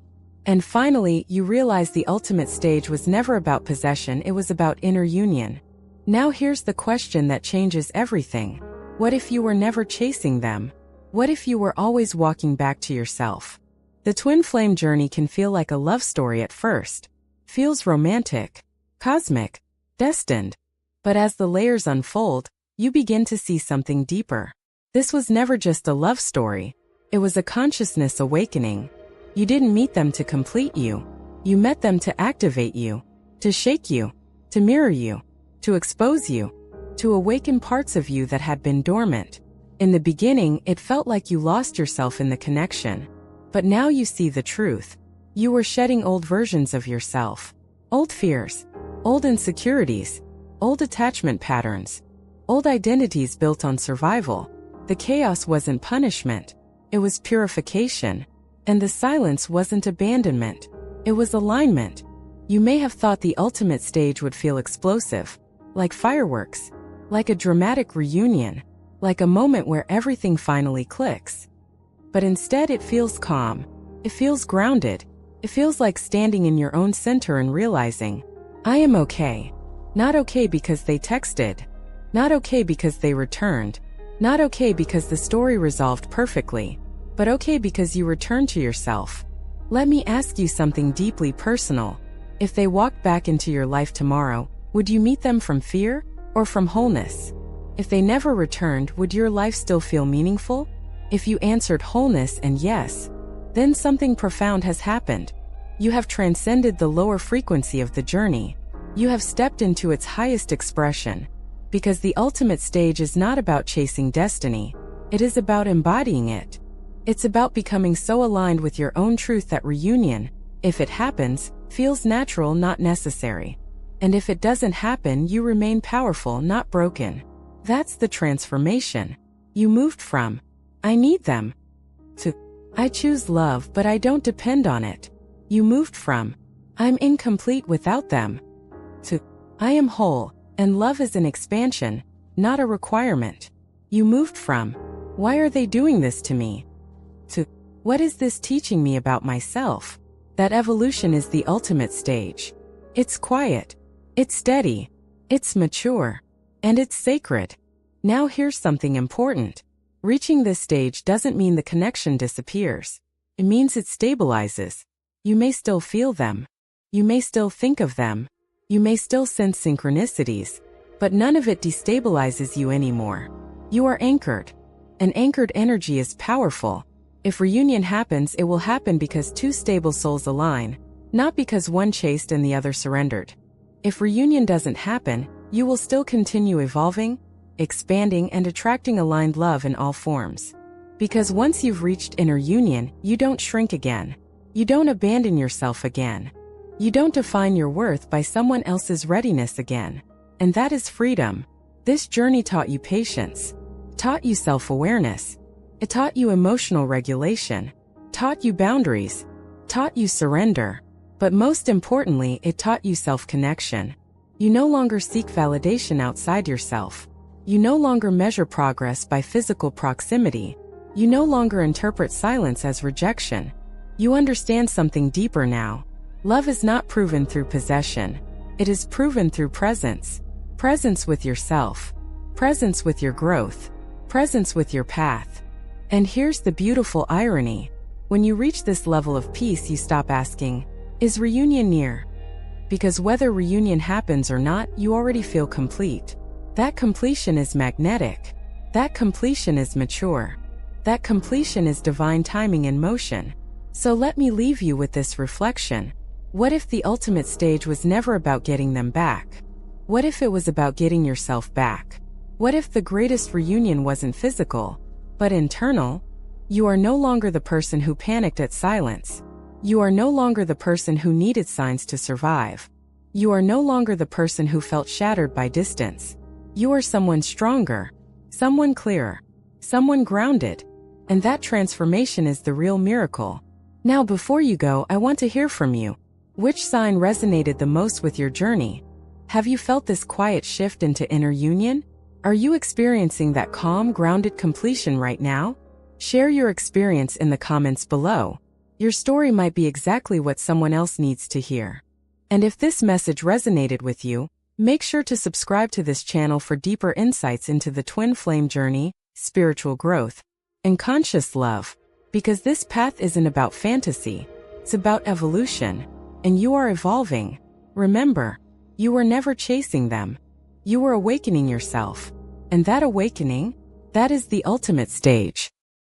And finally, you realized the ultimate stage was never about possession, it was about inner union. Now here's the question that changes everything. What if you were never chasing them? What if you were always walking back to yourself? The twin flame journey can feel like a love story at first. Feels romantic, cosmic, destined. But as the layers unfold, you begin to see something deeper. This was never just a love story. It was a consciousness awakening. You didn't meet them to complete you. You met them to activate you, to shake you, to mirror you, to expose you, to awaken parts of you that had been dormant. In the beginning, it felt like you lost yourself in the connection. But now you see the truth. You were shedding old versions of yourself. Old fears, old insecurities, old attachment patterns, old identities built on survival. The chaos wasn't punishment. It was purification. And the silence wasn't abandonment. It was alignment. You may have thought the ultimate stage would feel explosive, like fireworks, like a dramatic reunion, like a moment where everything finally clicks. But instead it feels calm. It feels grounded. It feels like standing in your own center and realizing, I am okay. Not okay because they texted. Not okay because they returned. Not okay because the story resolved perfectly. But okay because you returned to yourself. Let me ask you something deeply personal. If they walked back into your life tomorrow, Would you meet them from fear or from wholeness? If they never returned, would your life still feel meaningful? If you answered wholeness and yes, then something profound has happened. You have transcended the lower frequency of the journey. You have stepped into its highest expression. Because the ultimate stage is not about chasing destiny. It is about embodying it. It's about becoming so aligned with your own truth that reunion, if it happens, feels natural, not necessary. And if it doesn't happen, you remain powerful, not broken. That's the transformation. You moved from, I need them, to, I choose love but I don't depend on it. You moved from, I'm incomplete without them, to, I am whole, and love is an expansion, not a requirement. You moved from, why are they doing this to me, to, what is this teaching me about myself? That evolution is the ultimate stage. It's quiet, it's steady, it's mature, and it's sacred. Now here's something important. Reaching this stage doesn't mean the connection disappears. It means it stabilizes. You may still feel them. You may still think of them. You may still sense synchronicities, but none of it destabilizes you anymore. You are anchored. An anchored energy is powerful. If reunion happens, it will happen because two stable souls align, not because one chased and the other surrendered. If reunion doesn't happen, you will still continue evolving, expanding, and attracting aligned love in all forms. Because once you've reached inner union, you don't shrink again. You don't abandon yourself again. You don't define your worth by someone else's readiness again. And that is freedom. This journey taught you patience, taught you self-awareness. It taught you emotional regulation, taught you boundaries, taught you surrender. But most importantly, it taught you self-connection. You no longer seek validation outside yourself. You no longer measure progress by physical proximity. You no longer interpret silence as rejection. You understand something deeper now. Love is not proven through possession. It is proven through presence. Presence with yourself. Presence with your growth. Presence with your path. And here's the beautiful irony. When you reach this level of peace, you stop asking, is reunion near? Because whether reunion happens or not, you already feel complete. That completion is magnetic. That completion is mature. That completion is divine timing in motion. So let me leave you with this reflection. What if the ultimate stage was never about getting them back? What if it was about getting yourself back? What if the greatest reunion wasn't physical, but internal? You are no longer the person who panicked at silence. You are no longer the person who needed signs to survive. You are no longer the person who felt shattered by distance. You are someone stronger, someone clearer, someone grounded. And that transformation is the real miracle. Now before you go, I want to hear from you. Which sign resonated the most with your journey? Have you felt this quiet shift into inner union? Are you experiencing that calm, grounded completion right now? Share your experience in the comments below. Your story might be exactly what someone else needs to hear. And if this message resonated with you, make sure to subscribe to this channel for deeper insights into the twin flame journey, spiritual growth, and conscious love. Because this path isn't about fantasy, it's about evolution. And you are evolving. Remember, you were never chasing them. You were awakening yourself. And that awakening, that is the ultimate stage.